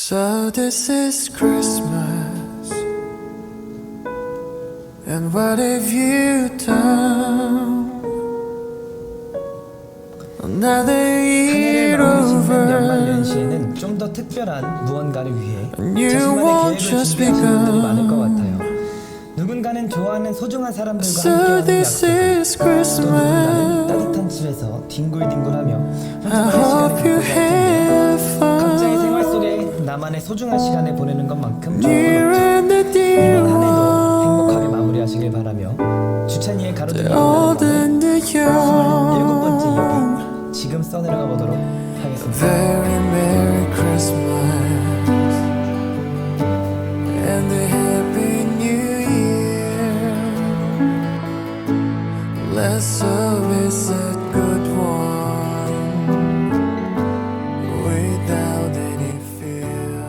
So this is Christmas, and what have you done? Another year over, 연말 연시에는 좀 더 특별한 무언가를 위해 you 자신만의 won't 계획을 just 준비하시는 분들이 begun. 많을 것 같아요. 누군가는 좋아하는 소중한 사람들과 So 함께하는 this is 약속, 또 누군가는 Christmas. 따뜻한 집에서 딩굴딩굴하며 I 혼자만의 hope 시간을 you 갖고자 할 텐데 have 각자의 fun. 생활 속에 나만의 소중한 시간을 보내는 것만큼 좋은 Near 건 없죠. and the dear 이번 한 해도 행복하게 one, 마무리하시길 바라며 주찬이의 가로등이 the 빛나는 old 밤에 and the 27번째 young. 이야기 지금 써내려가 보도록 하겠습니다. Very Merry Christmas and a Happy New Year. Let's always a good one without any fear.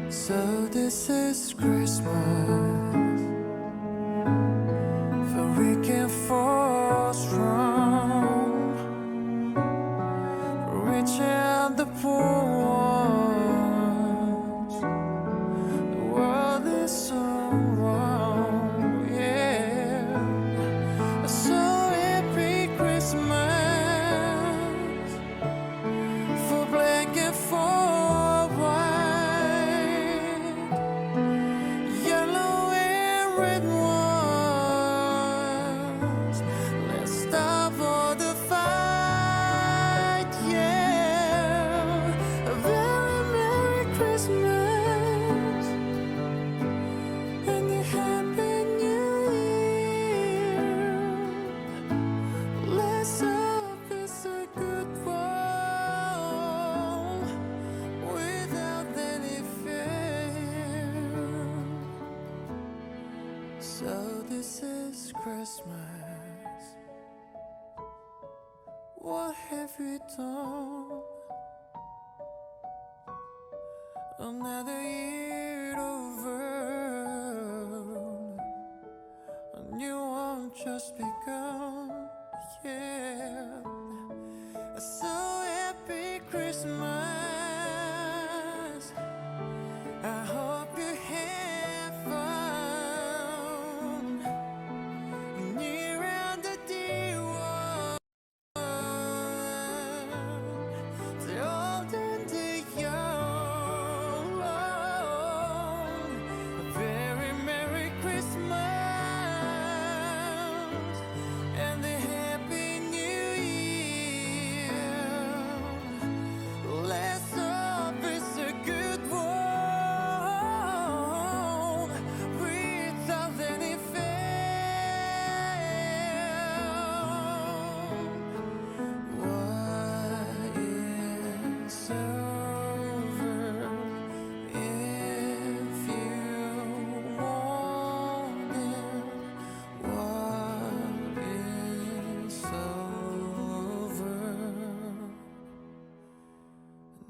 So this is Christmas, for we can fall strong, reach out the poor ones. The world is so wrong, yeah. So happy Christmas for black and for white, yellow and red ones. Let's stop all the fight, yeah. A very Merry Christmas and a Happy New Year. Let's hope it's a good one without any fear. So this is Christmas. What have we done? Another year over, a new one just begun. Yeah, so happy Christmas. I hope you have fun near and the dear one, the old and the young. A very Merry Christmas and a Happy New Year. Let's hope it's a good one without any fail. What is over if you want it? What is over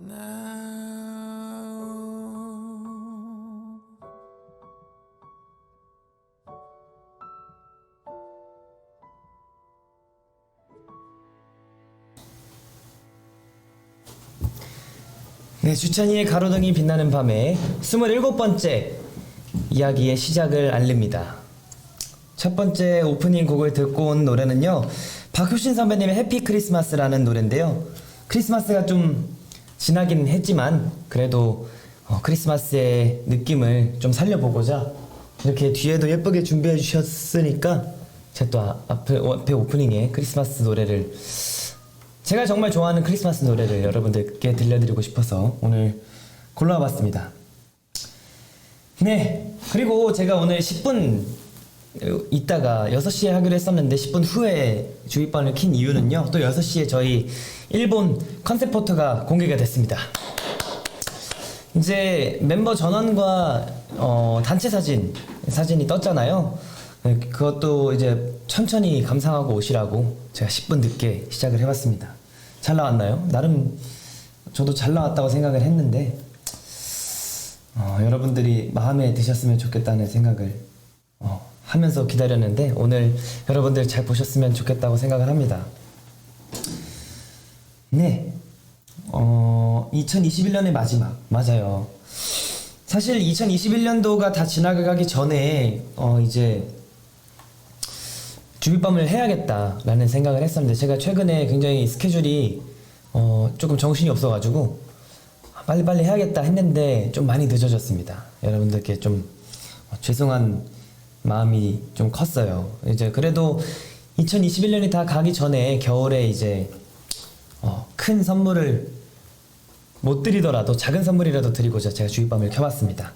now? 네, 주찬이의 가로등이 빛나는 밤에 27번째 이야기의 시작을 알립니다. 첫 번째 오프닝 곡을 듣고 온 노래는요, 박효신 선배님의 해피 크리스마스라는 노래인데요. 크리스마스가 좀 지나긴 했지만 그래도 크리스마스의 느낌을 좀 살려보고자 이렇게 뒤에도 예쁘게 준비해 주셨으니까 제가 또 앞에 오프닝에 크리스마스 노래를, 제가 정말 좋아하는 크리스마스 노래를 여러분들께 들려드리고 싶어서 오늘 골라봤습니다. 네, 그리고 제가 오늘 10분 있다가 6시에 하기로 했었는데 10분 후에 주의번을 킨 이유는요, 또 6시에 저희 일본 컨셉 포토가 공개가 됐습니다. 이제 멤버 전원과 단체 사진이 떴잖아요. 그것도 이제 천천히 감상하고 오시라고 제가 10분 늦게 시작을 해봤습니다. 잘 나왔나요? 나름 저도 잘 나왔다고 생각을 했는데 여러분들이 마음에 드셨으면 좋겠다는 생각을 하면서 기다렸는데 오늘 여러분들 잘 보셨으면 좋겠다고 생각을 합니다. 네, 2021년의 마지막. 맞아요. 사실 2021년도가 다 지나가기 전에 이제 주빗밤을 해야겠다라는 생각을 했었는데, 제가 최근에 굉장히 스케줄이 조금 정신이 없어가지고 빨리빨리 해야겠다 했는데 좀 많이 늦어졌습니다. 여러분들께 좀 죄송한 마음이 좀 컸어요. 이제 그래도 2021년이 다 가기 전에 겨울에 이제 큰 선물을 못 드리더라도 작은 선물이라도 드리고자 제가 주윗밤을 켜봤습니다.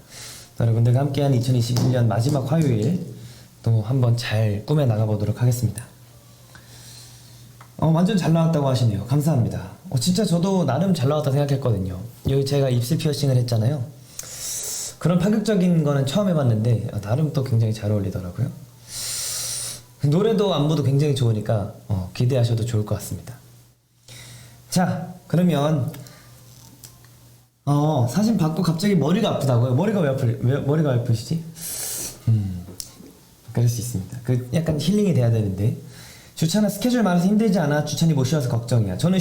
여러분들과 함께한 2021년 마지막 화요일 또 한번 잘 꾸며 나가보도록 하겠습니다. 완전 잘 나왔다고 하시네요. 감사합니다. 진짜 저도 나름 잘 나왔다 생각했거든요. 여기 제가 입술 피어싱을 했잖아요. 그런 파격적인 거는 처음 해봤는데 나름 또 굉장히 잘 어울리더라고요. 노래도 안무도 굉장히 좋으니까 기대하셔도 좋을 것 같습니다. 자, 그러면 사진 받고 갑자기 머리가 아프다고요? 머리가 왜 아프시지? 그럴 수 있습니다. 약간 힐링이 돼야 되는데. 주찬아, 스케줄 많아서 힘들지 않아? 주찬이 못 쉬어서 걱정이야. 저는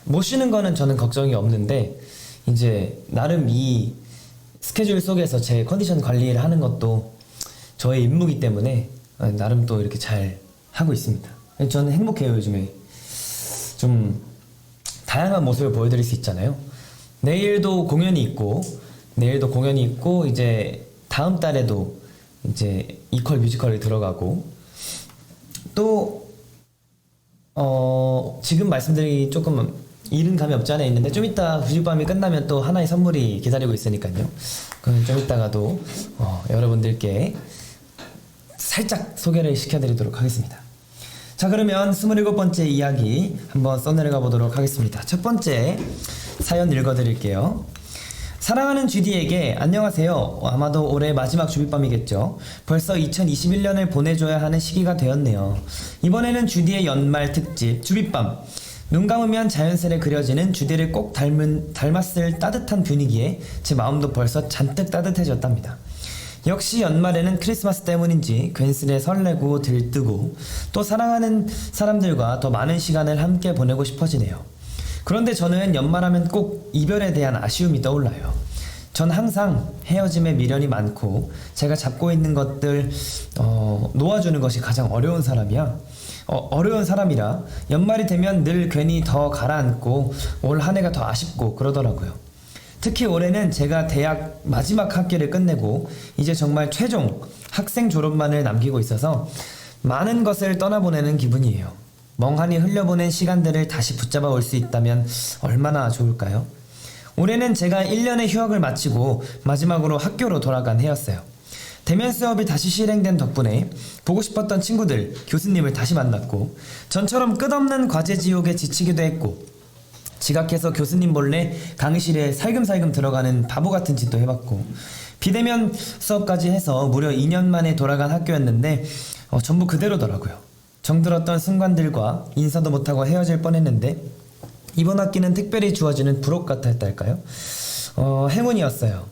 못 쉬는 거는 저는 걱정이 없는데, 이제 나름 이 스케줄 속에서 제 컨디션 관리를 하는 것도 저의 임무이기 때문에 나름 또 이렇게 잘 하고 있습니다. 저는 행복해요. 요즘에 좀 다양한 모습을 보여드릴 수 있잖아요. 내일도 공연이 있고 이제 다음 달에도 이제 이퀄 뮤지컬이 들어가고, 또 지금 말씀드리기 조금 이른 감이 없지 않아 있는데, 좀 이따 주윗밤이 끝나면 또 하나의 선물이 기다리고 있으니까요. 그럼 좀 이따가도 여러분들께 살짝 소개를 시켜드리도록 하겠습니다. 자, 그러면 27번째 이야기 한번 써내려가 보도록 하겠습니다. 첫 번째 사연 읽어드릴게요. 사랑하는 GD에게 안녕하세요. 아마도 올해 마지막 주빗밤이겠죠. 벌써 2021년을 보내줘야 하는 시기가 되었네요. 이번에는 GD의 연말 특집 주빗밤. 눈 감으면 자연스레 그려지는 GD를 꼭 닮았을 따뜻한 분위기에 제 마음도 벌써 잔뜩 따뜻해졌답니다. 역시 연말에는 크리스마스 때문인지 괜스레 설레고 들뜨고 또 사랑하는 사람들과 더 많은 시간을 함께 보내고 싶어지네요. 그런데 저는 연말하면 꼭 이별에 대한 아쉬움이 떠올라요. 전 항상 헤어짐에 미련이 많고 제가 잡고 있는 것들 놓아주는 것이 가장 어려운 사람이라 연말이 되면 늘 괜히 더 가라앉고 올 한 해가 더 아쉽고 그러더라고요. 특히 올해는 제가 대학 마지막 학기를 끝내고 이제 정말 최종 학생 졸업만을 남기고 있어서 많은 것을 떠나보내는 기분이에요. 멍하니 흘려보낸 시간들을 다시 붙잡아 올 수 있다면 얼마나 좋을까요? 올해는 제가 1년의 휴학을 마치고 마지막으로 학교로 돌아간 해였어요. 대면 수업이 다시 실행된 덕분에 보고 싶었던 친구들, 교수님을 다시 만났고 전처럼 끝없는 과제 지옥에 지치기도 했고 지각해서 교수님 몰래 강의실에 살금살금 들어가는 바보 같은 짓도 해봤고 비대면 수업까지 해서 무려 2년 만에 돌아간 학교였는데 전부 그대로더라고요. 정들었던 순간들과 인사도 못하고 헤어질 뻔했는데 이번 학기는 특별히 주어지는 부록 같았달까요? 행운이었어요.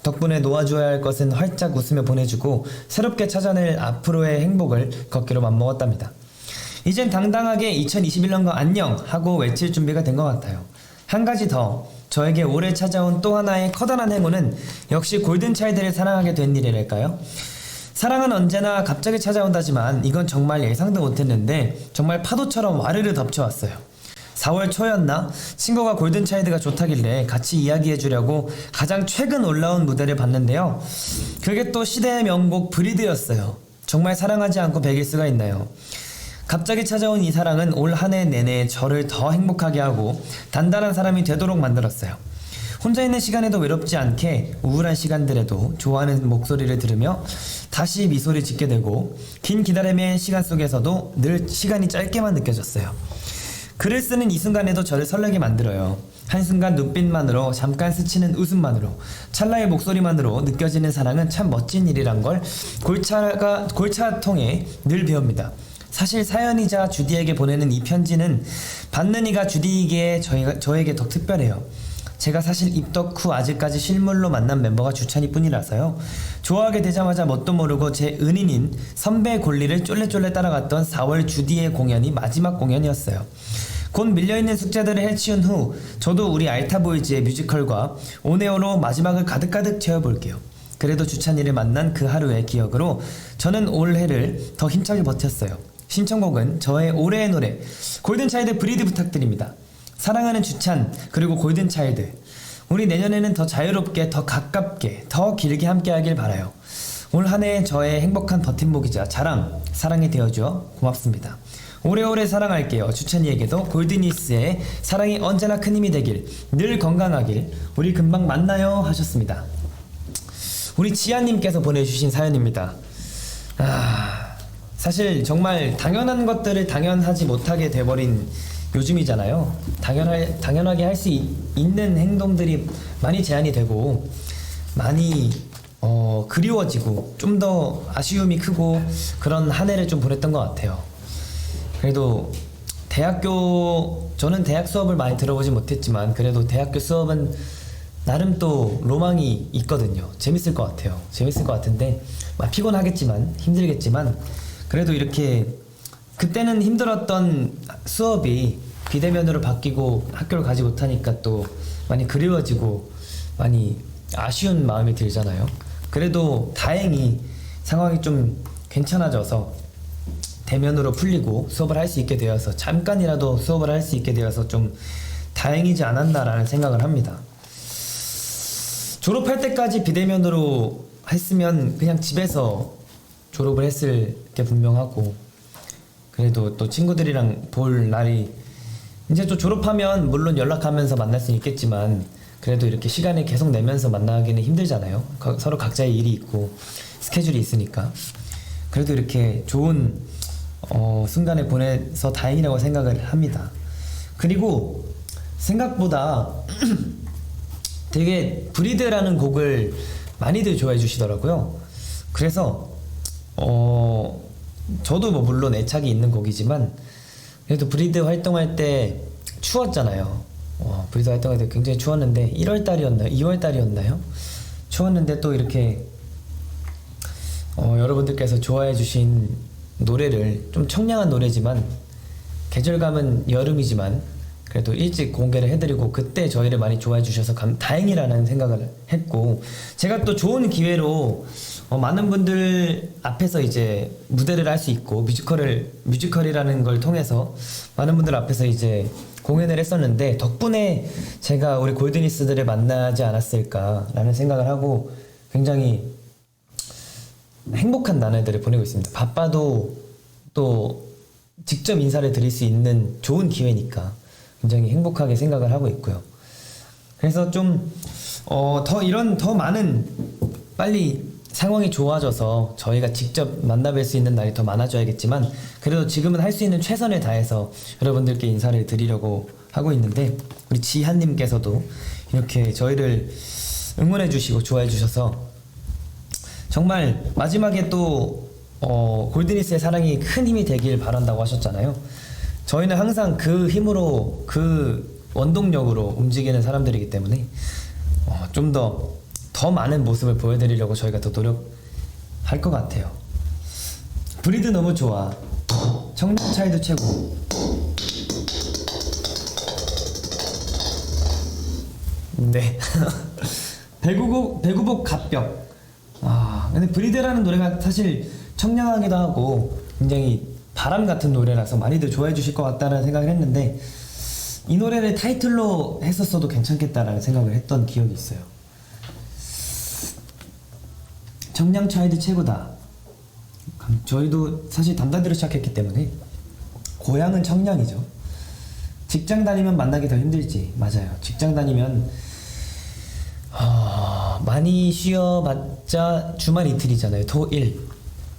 덕분에 놓아줘야 할 것은 활짝 웃으며 보내주고 새롭게 찾아낼 앞으로의 행복을 걷기로 맘먹었답니다. 이젠 당당하게 2021년과 안녕 하고 외칠 준비가 된 것 같아요. 한 가지 더, 저에게 올해 찾아온 또 하나의 커다란 행운은 역시 골든차일드를 사랑하게 된 일이랄까요? 사랑은 언제나 갑자기 찾아온다지만 이건 정말 예상도 못했는데 정말 파도처럼 와르르 덮쳐왔어요. 4월 초였나? 친구가 골든차일드가 좋다길래 같이 이야기해주려고 가장 최근 올라온 무대를 봤는데요. 그게 또 시대의 명곡 브리드였어요. 정말 사랑하지 않고 배길 수가 있나요? 갑자기 찾아온 이 사랑은 올 한 해 내내 저를 더 행복하게 하고 단단한 사람이 되도록 만들었어요. 혼자 있는 시간에도 외롭지 않게 우울한 시간들에도 좋아하는 목소리를 들으며 다시 미소를 짓게 되고 긴 기다림의 시간 속에서도 늘 시간이 짧게만 느껴졌어요. 글을 쓰는 이 순간에도 저를 설레게 만들어요. 한순간 눈빛만으로, 잠깐 스치는 웃음만으로, 찰나의 목소리만으로 느껴지는 사랑은 참 멋진 일이란 걸 골차 통해 늘 배웁니다. 사실 사연이자 주디에게 보내는 이 편지는 받는 이가 주디이기에 저에게 더 특별해요. 제가 사실 입덕 후 아직까지 실물로 만난 멤버가 주찬이 뿐이라서요. 좋아하게 되자마자 뭣도 모르고 제 은인인 선배의 권리를 쫄래쫄래 따라갔던 4월 주디의 공연이 마지막 공연이었어요. 곧 밀려있는 숙제들을 해치운 후 저도 우리 알타보이즈의 뮤지컬과 온에어로 마지막을 가득가득 채워볼게요. 그래도 주찬이를 만난 그 하루의 기억으로 저는 올해를 더 힘차게 버텼어요. 신청곡은 저의 올해의 노래 골든차일드 브리드 부탁드립니다. 사랑하는 주찬 그리고 골든차일드, 우리 내년에는 더 자유롭게, 더 가깝게, 더 길게 함께하길 바라요. 올 한해 저의 행복한 버팀목이자 자랑, 사랑이 되어주어 고맙습니다. 오래오래 사랑할게요. 주찬이에게도 골드니스의 사랑이 언제나 큰 힘이 되길, 늘 건강하길, 우리 금방 만나요 하셨습니다. 우리 지아님께서 보내주신 사연입니다. 사실 정말 당연한 것들을 당연하지 못하게 돼버린 요즘이잖아요. 당연하게 할 수 있는 행동들이 많이 제한이 되고 많이 그리워지고 좀 더 아쉬움이 크고 그런 한 해를 좀 보냈던 것 같아요. 그래도 저는 대학 수업을 많이 들어보지 못했지만 그래도 대학교 수업은 나름 또 로망이 있거든요. 재밌을 것 같아요. 재밌을 것 같은데 피곤하겠지만 힘들겠지만 그래도 이렇게 그때는 힘들었던 수업이 비대면으로 바뀌고 학교를 가지 못하니까 또 많이 그리워지고 많이 아쉬운 마음이 들잖아요. 그래도 다행히 상황이 좀 괜찮아져서 대면으로 풀리고 수업을 할 수 있게 되어서 잠깐이라도 수업을 할 수 있게 되어서 좀 다행이지 않았나라는 생각을 합니다. 졸업할 때까지 비대면으로 했으면 그냥 집에서 졸업을 했을 게 분명하고 그래도 또 친구들이랑 볼 날이 이제 또 졸업하면 물론 연락하면서 만날 수는 있겠지만 그래도 이렇게 시간을 계속 내면서 만나기는 힘들잖아요. 서로 각자의 일이 있고 스케줄이 있으니까. 그래도 이렇게 좋은 순간을 보내서 다행이라고 생각을 합니다. 그리고 생각보다 되게 브리드라는 곡을 많이들 좋아해 주시더라고요. 그래서 저도 뭐 물론 애착이 있는 곡이지만 그래도 브리드 활동할 때 추웠잖아요. 브리드 활동할 때 굉장히 추웠는데 1월달이었나요? 2월달이었나요? 추웠는데 또 이렇게 여러분들께서 좋아해 주신 노래를 좀 청량한 노래지만 계절감은 여름이지만 그래도 일찍 공개를 해드리고 그때 저희를 많이 좋아해 주셔서 다행이라는 생각을 했고 제가 또 좋은 기회로 많은 분들 앞에서 이제 무대를 할 수 있고 뮤지컬이라는 걸 통해서 많은 분들 앞에서 이제 공연을 했었는데 덕분에 제가 우리 골드니스들을 만나지 않았을까라는 생각을 하고 굉장히 행복한 나날들을 보내고 있습니다. 바빠도 또 직접 인사를 드릴 수 있는 좋은 기회니까 굉장히 행복하게 생각을 하고 있고요. 그래서 좀 더 많은 빨리 상황이 좋아져서 저희가 직접 만나뵐 수 있는 날이 더 많아져야겠지만 그래도 지금은 할 수 있는 최선을 다해서 여러분들께 인사를 드리려고 하고 있는데 우리 지한님께서도 이렇게 저희를 응원해 주시고 좋아해 주셔서 정말 마지막에 또 골드니스의 사랑이 큰 힘이 되길 바란다고 하셨잖아요. 저희는 항상 그 힘으로 그 원동력으로 움직이는 사람들이기 때문에 좀 더 많은 모습을 보여드리려고 저희가 더 노력할 것 같아요. 브리드 너무 좋아. 청량차이도 최고. 네. 배구복 갑벽. 근데 브리드라는 노래가 사실 청량하기도 하고 굉장히 바람 같은 노래라서 많이들 좋아해 주실 것 같다는 생각을 했는데 이 노래를 타이틀로 했었어도 괜찮겠다라는 생각을 했던 기억이 있어요. 청량차이드 최고다. 저희도 사실 담다디로 시작했기 때문에 고향은 청량이죠. 직장 다니면 만나기 더 힘들지. 맞아요. 직장 다니면 많이 쉬어봤자 주말 이틀이잖아요. 토일.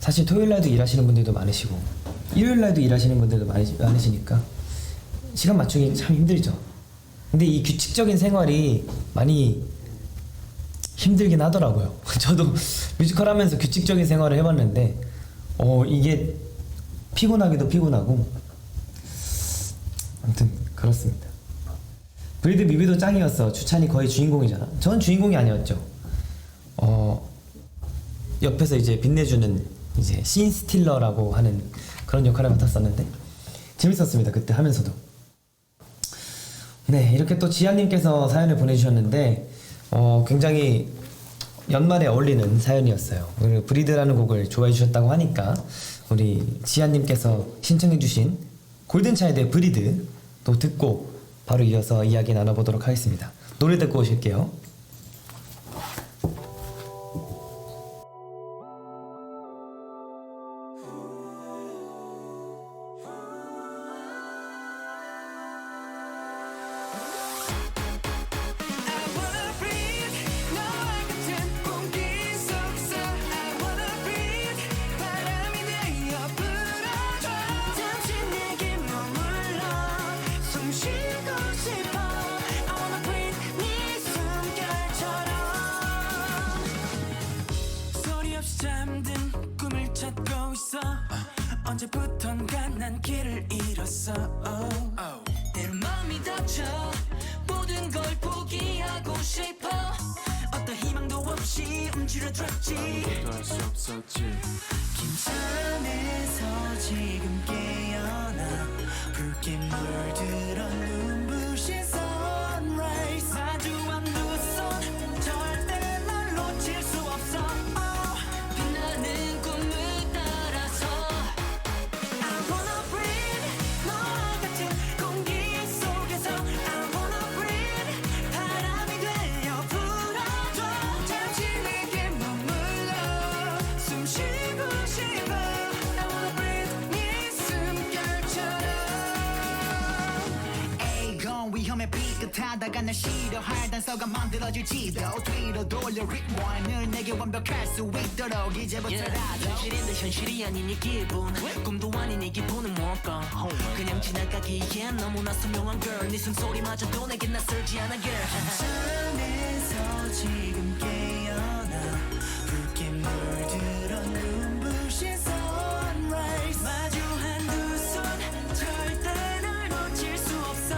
사실 토요일날도 일하시는 분들도 많으시고 일요일날도 일하시는 분들도 많으시니까 시간 맞추기 참 힘들죠. 근데 이 규칙적인 생활이 많이 힘들긴 하더라고요. 저도 뮤지컬 하면서 규칙적인 생활을 해봤는데 이게 피곤하기도 피곤하고 아무튼 그렇습니다. 브리드 뮤비도 짱이었어. 주찬이 거의 주인공이잖아. 전 주인공이 아니었죠. 옆에서 이제 빛내주는 이제 씬 스틸러라고 하는 그런 역할을 맡았었는데 재밌었습니다. 그때 하면서도. 네, 이렇게 또 지아님께서 사연을 보내주셨는데 굉장히 연말에 어울리는 사연이었어요. 그리고 브리드라는 곡을 좋아해 주셨다고 하니까 우리 지아님께서 신청해주신 골든차일드의 브리드 또 듣고 바로 이어서 이야기 나눠보도록 하겠습니다. 노래 듣고 오실게요. 잠든 꿈을 찾고 있어 언제부턴가 난 길을 잃었어 때론 마음이 다쳐 모든 걸 포기하고 싶어 어떤 희망도 없이 움츠러들었지 긴 잠에서 지금 깨어나 붉게 물들어 눈부신 sunrise 마주한 두 손 절대 널 놓칠 수 없어 빛나는 꿈을 따라서 I wanna breathe 너와 같은 공기 속에서 I wanna breathe 바람이 되어 불어줘 잠시 내게 머물러 숨 쉬고 싶어 I wanna breathe 네 숨결처럼 에이건 위험에 삐끗하다가 날 싫어할 단서가 만들어질지도 뒤로 돌려 rewind을 내게 완벽할 수 있도록 이제부터라도 현실인데 현실이 아닌 이 기분 꿈도 아닌 이 기분은 뭘까 그냥 지나가기엔 너무나 선명한 girl 네 숨소리마저도 내겐 낯설지 않아 girl 잠에서 지금 깨어나 붉게 물들어 눈부신 sunrise 마주한 두 손 절대 널 놓칠 수 없어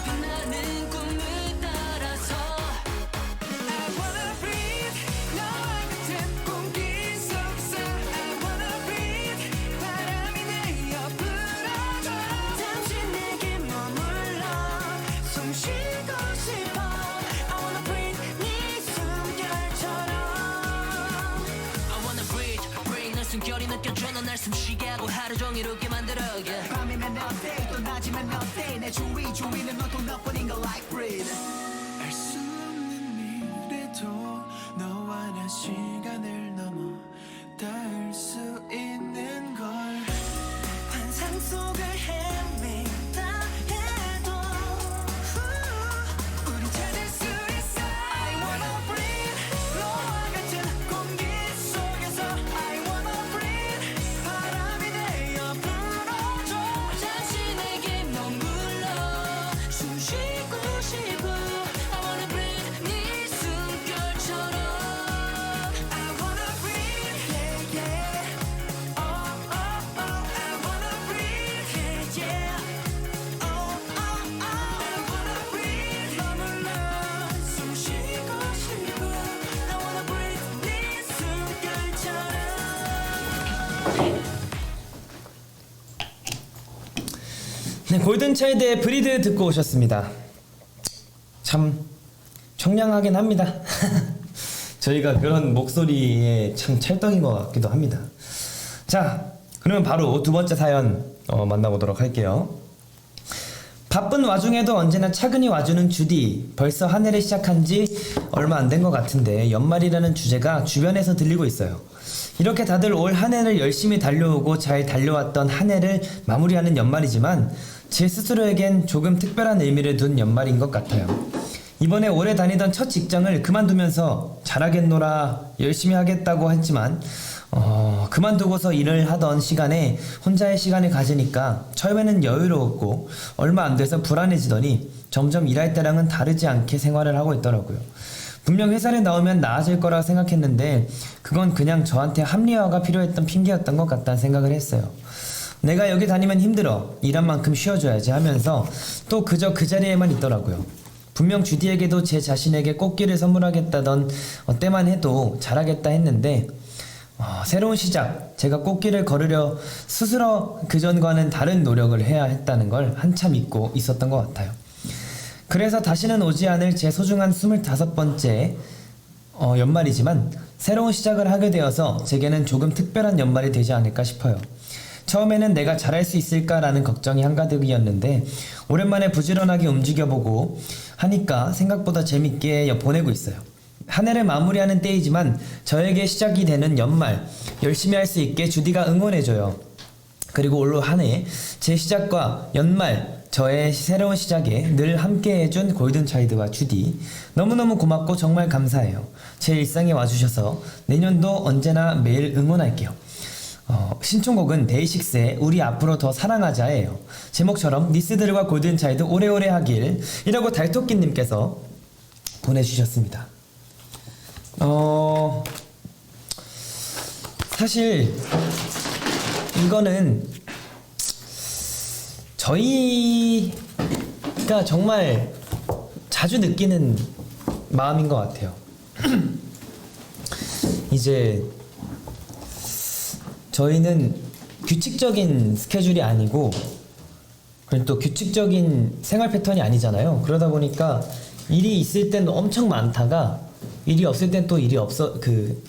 빛나는 꿈을 따라서 I wanna breathe 너와 같은 공기 속에서 I wanna breathe 바람이 내어 불어줘 잠시 내게 머물러 숨 쉬고 싶어 I wanna breathe 네 숨결처럼 I wanna breathe breathe 널 숨결이 느껴져 넌 날 숨쉬게 하고 하루 종일 웃게 만들어 yeah. 밤이면 어때 또 낮이면 어때 내 주위는 너도 너뿐인 걸 like breathe 알 수 없는 미래도 너와 나 시간을 넘어 닿을 수 있는 걸 환상 속을 헤맨다 해도 우리 찾을 수 있어 I wanna breathe 너와 같은 공기 속에서 I wanna breathe 바람이 되어 불어줘 잠시 내게 머물러 숨 쉬고 싶어 I wanna breathe 네 숨결처럼 I wanna breathe yeah yeah oh oh oh I wanna breathe yeah yeah oh oh oh I wanna breathe 머물러 숨 쉬고 싶어 I wanna breathe 네 숨결처럼 네, 골든차일드의 브리드 듣고 오셨습니다. 참 청량하긴 합니다. 저희가 그런 목소리에 참 찰떡인 것 같기도 합니다. 자, 그러면 바로 두 번째 사연 만나보도록 할게요. 바쁜 와중에도 언제나 차근히 와주는 주디. 벌써 한 해를 시작한 지 얼마 안 된 것 같은데 연말이라는 주제가 주변에서 들리고 있어요. 이렇게 다들 올 한 해를 열심히 달려오고 잘 달려왔던 한 해를 마무리하는 연말이지만 제 스스로에겐 조금 특별한 의미를 둔 연말인 것 같아요. 이번에 오래 다니던 첫 직장을 그만두면서 잘하겠노라 열심히 하겠다고 했지만 그만두고서 일을 하던 시간에 혼자의 시간을 가지니까 처음에는 여유로웠고 얼마 안 돼서 불안해지더니 점점 일할 때랑은 다르지 않게 생활을 하고 있더라고요. 분명 회사를 나오면 나아질 거라 생각했는데 그건 그냥 저한테 합리화가 필요했던 핑계였던 것 같다는 생각을 했어요. 내가 여기 다니면 힘들어 일한 만큼 쉬어줘야지 하면서 또 그저 그 자리에만 있더라고요. 분명 주디에게도 제 자신에게 꽃길을 선물하겠다던 때만 해도 잘하겠다 했는데 새로운 시작, 제가 꽃길을 걸으려 스스로 그전과는 다른 노력을 해야 했다는 걸 한참 잊고 있었던 것 같아요. 그래서 다시는 오지 않을 제 소중한 25번째 연말이지만 새로운 시작을 하게 되어서 제게는 조금 특별한 연말이 되지 않을까 싶어요. 처음에는 내가 잘할 수 있을까라는 걱정이 한가득이었는데 오랜만에 부지런하게 움직여보고 하니까 생각보다 재밌게 보내고 있어요. 한 해를 마무리하는 때이지만 저에게 시작이 되는 연말 열심히 할 수 있게 주디가 응원해줘요. 그리고 올 한 해 제 시작과 연말 저의 새로운 시작에 늘 함께해준 골든차일드와 주디 너무너무 고맙고 정말 감사해요. 제 일상에 와주셔서 내년도 언제나 매일 응원할게요. 신청곡은 데이식스의 우리 앞으로 더 사랑하자예요. 제목처럼 니스들과 골든차일드 오래오래 하길 이라고 달토끼님께서 보내주셨습니다. 사실 이거는 저희가 정말 자주 느끼는 마음인 것 같아요. 이제 저희는 규칙적인 스케줄이 아니고 그리고 또 규칙적인 생활 패턴이 아니잖아요. 그러다 보니까 일이 있을 땐 엄청 많다가 일이 없을 땐 또 일이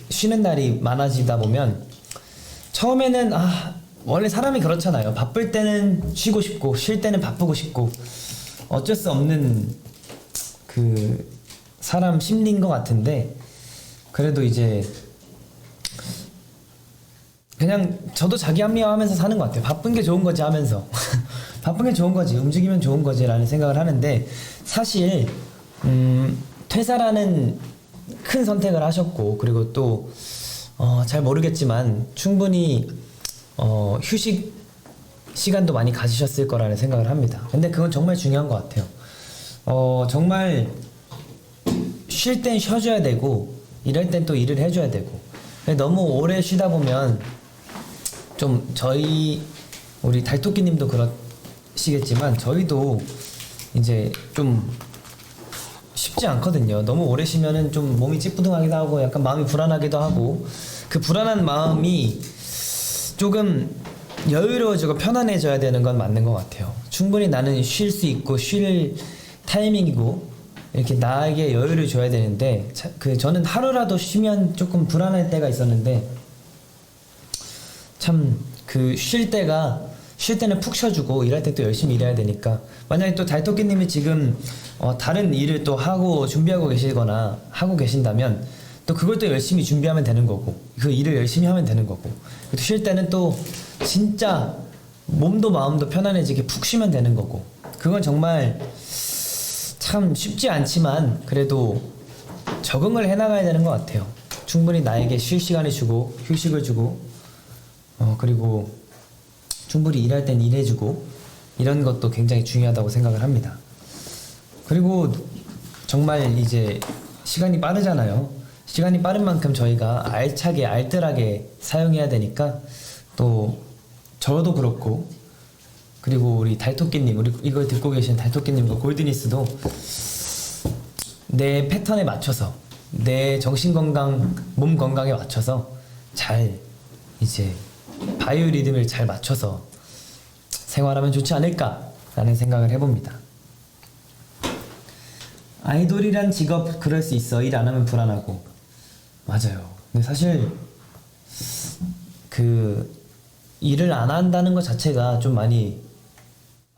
쉬는 날이 많아지다 보면 처음에는 원래 사람이 그렇잖아요. 바쁠 때는 쉬고 싶고 쉴 때는 바쁘고 싶고 어쩔 수 없는 그 사람 심리인 것 같은데 그래도 이제 그냥 저도 자기 합리화하면서 사는 것 같아요. 바쁜 게 좋은 거지 하면서 바쁜 게 좋은 거지 움직이면 좋은 거지 라는 생각을 하는데 사실 퇴사라는 큰 선택을 하셨고 그리고 또 잘 모르겠지만 충분히 휴식 시간도 많이 가지셨을 거라는 생각을 합니다. 근데 그건 정말 중요한 것 같아요. 정말 쉴 땐 쉬어줘야 되고 일할 땐 또 일을 해줘야 되고 너무 오래 쉬다 보면 좀 우리 달토끼님도 그러시겠지만 저희도 이제 좀 쉽지 않거든요. 너무 오래 쉬면은 좀 몸이 찌뿌둥하기도 하고 약간 마음이 불안하기도 하고 그 불안한 마음이 조금 여유로워지고 편안해져야 되는 건 맞는 것 같아요. 충분히 나는 쉴 수 있고 쉴 타이밍이고 이렇게 나에게 여유를 줘야 되는데 저는 하루라도 쉬면 조금 불안할 때가 있었는데 참 쉴 때는 푹 쉬어주고 일할 때 또 열심히 일해야 되니까 만약에 또 달토끼님이 지금 다른 일을 또 하고 준비하고 계시거나 하고 계신다면 또 그걸 또 열심히 준비하면 되는 거고 그 일을 열심히 하면 되는 거고 또 쉴 때는 또 진짜 몸도 마음도 편안해지게 푹 쉬면 되는 거고 그건 정말 참 쉽지 않지만 그래도 적응을 해나가야 되는 것 같아요. 충분히 나에게 쉴 시간을 주고 휴식을 주고 그리고 충분히 일할 땐 일해주고 이런 것도 굉장히 중요하다고 생각을 합니다. 그리고 정말 이제 시간이 빠르잖아요. 시간이 빠른 만큼 저희가 알차게 알뜰하게 사용해야 되니까 또 저도 그렇고 그리고 우리 달토끼님 우리 이걸 듣고 계신 달토끼님과 골드니스도 내 패턴에 맞춰서 내 정신건강 몸 건강에 맞춰서 잘 이제 바이오 리듬을 잘 맞춰서 생활하면 좋지 않을까라는 생각을 해봅니다. 아이돌이란 직업 그럴 수 있어. 일 안 하면 불안하고. 맞아요. 근데 사실 일을 안 한다는 것 자체가 좀 많이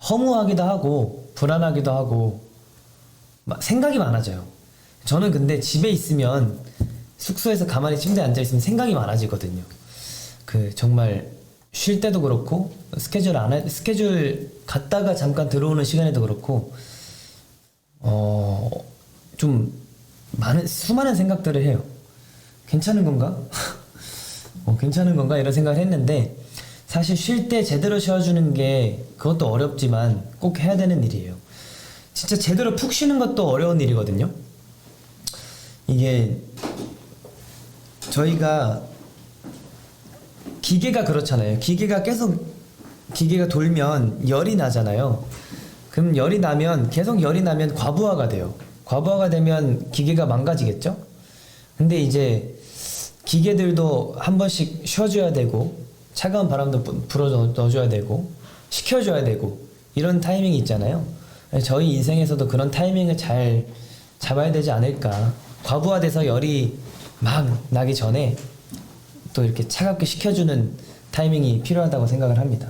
허무하기도 하고 불안하기도 하고 생각이 많아져요. 저는 근데 집에 있으면 숙소에서 가만히 침대에 앉아 있으면 생각이 많아지거든요. 정말 쉴 때도 그렇고 스케줄 갔다가 잠깐 들어오는 시간에도 그렇고 좀 수많은 생각들을 해요. 괜찮은 건가? 괜찮은 건가? 이런 생각을 했는데 사실 쉴 때 제대로 쉬어주는 게 그것도 어렵지만 꼭 해야 되는 일이에요. 진짜 제대로 푹 쉬는 것도 어려운 일이거든요. 이게 저희가 기계가 그렇잖아요. 기계가 돌면 열이 나잖아요. 그럼 계속 열이 나면 과부하가 돼요. 과부하가 되면 기계가 망가지겠죠? 근데 이제 기계들도 한 번씩 쉬어줘야 되고 차가운 바람도 불어 넣어줘야 되고 식혀줘야 되고 이런 타이밍이 있잖아요. 저희 인생에서도 그런 타이밍을 잘 잡아야 되지 않을까. 과부하돼서 열이 막 나기 전에 또 이렇게 차갑게 식혀주는 타이밍이 필요하다고 생각을 합니다.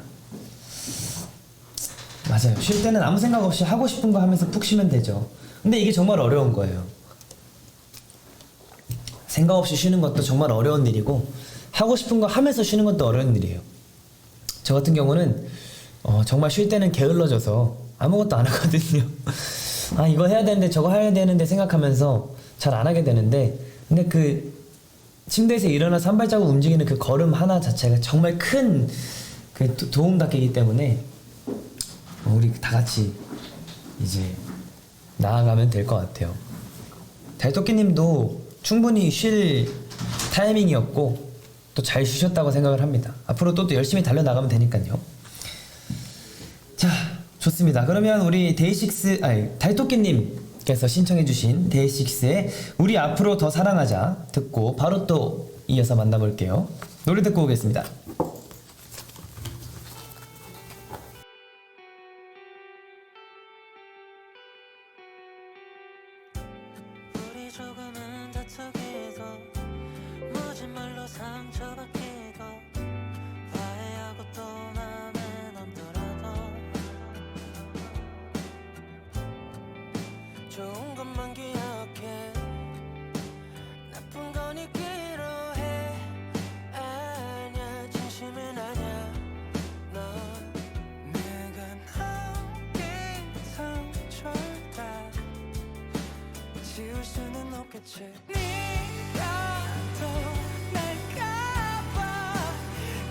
맞아요. 쉴 때는 아무 생각 없이 하고 싶은 거 하면서 푹 쉬면 되죠. 근데 이게 정말 어려운 거예요. 생각 없이 쉬는 것도 정말 어려운 일이고 하고 싶은 거 하면서 쉬는 것도 어려운 일이에요. 저 같은 경우는 정말 쉴 때는 게을러져서 아무것도 안 하거든요. 아 이거 해야 되는데 저거 해야 되는데 생각하면서 잘 안 하게 되는데, 근데 그 침대에서 일어나서 한 발자국 움직이는 그 걸음 하나 자체가 정말 큰 그 도움닫기이기 때문에 우리 다 같이 이제 나아가면 될 것 같아요. 달토끼님도 충분히 쉴 타이밍이었고 또 잘 쉬셨다고 생각을 합니다. 앞으로 또 열심히 달려나가면 되니까요. 자, 좋습니다. 그러면 우리 달토끼님께서 신청해주신 데이식스의 우리 앞으로 더 사랑하자 듣고 바로 또 이어서 만나볼게요. 노래 듣고 오겠습니다. 우리 조금은 다투기도 모진 말로 상처받기도 화해하고 또 맘에 남더라도 좋은 것만 기억해 나쁜 건 잊기로 해 아냐 진심은 아냐 너 내가 남긴 상처를 다 지울 수는 없겠지 네가 또 날까봐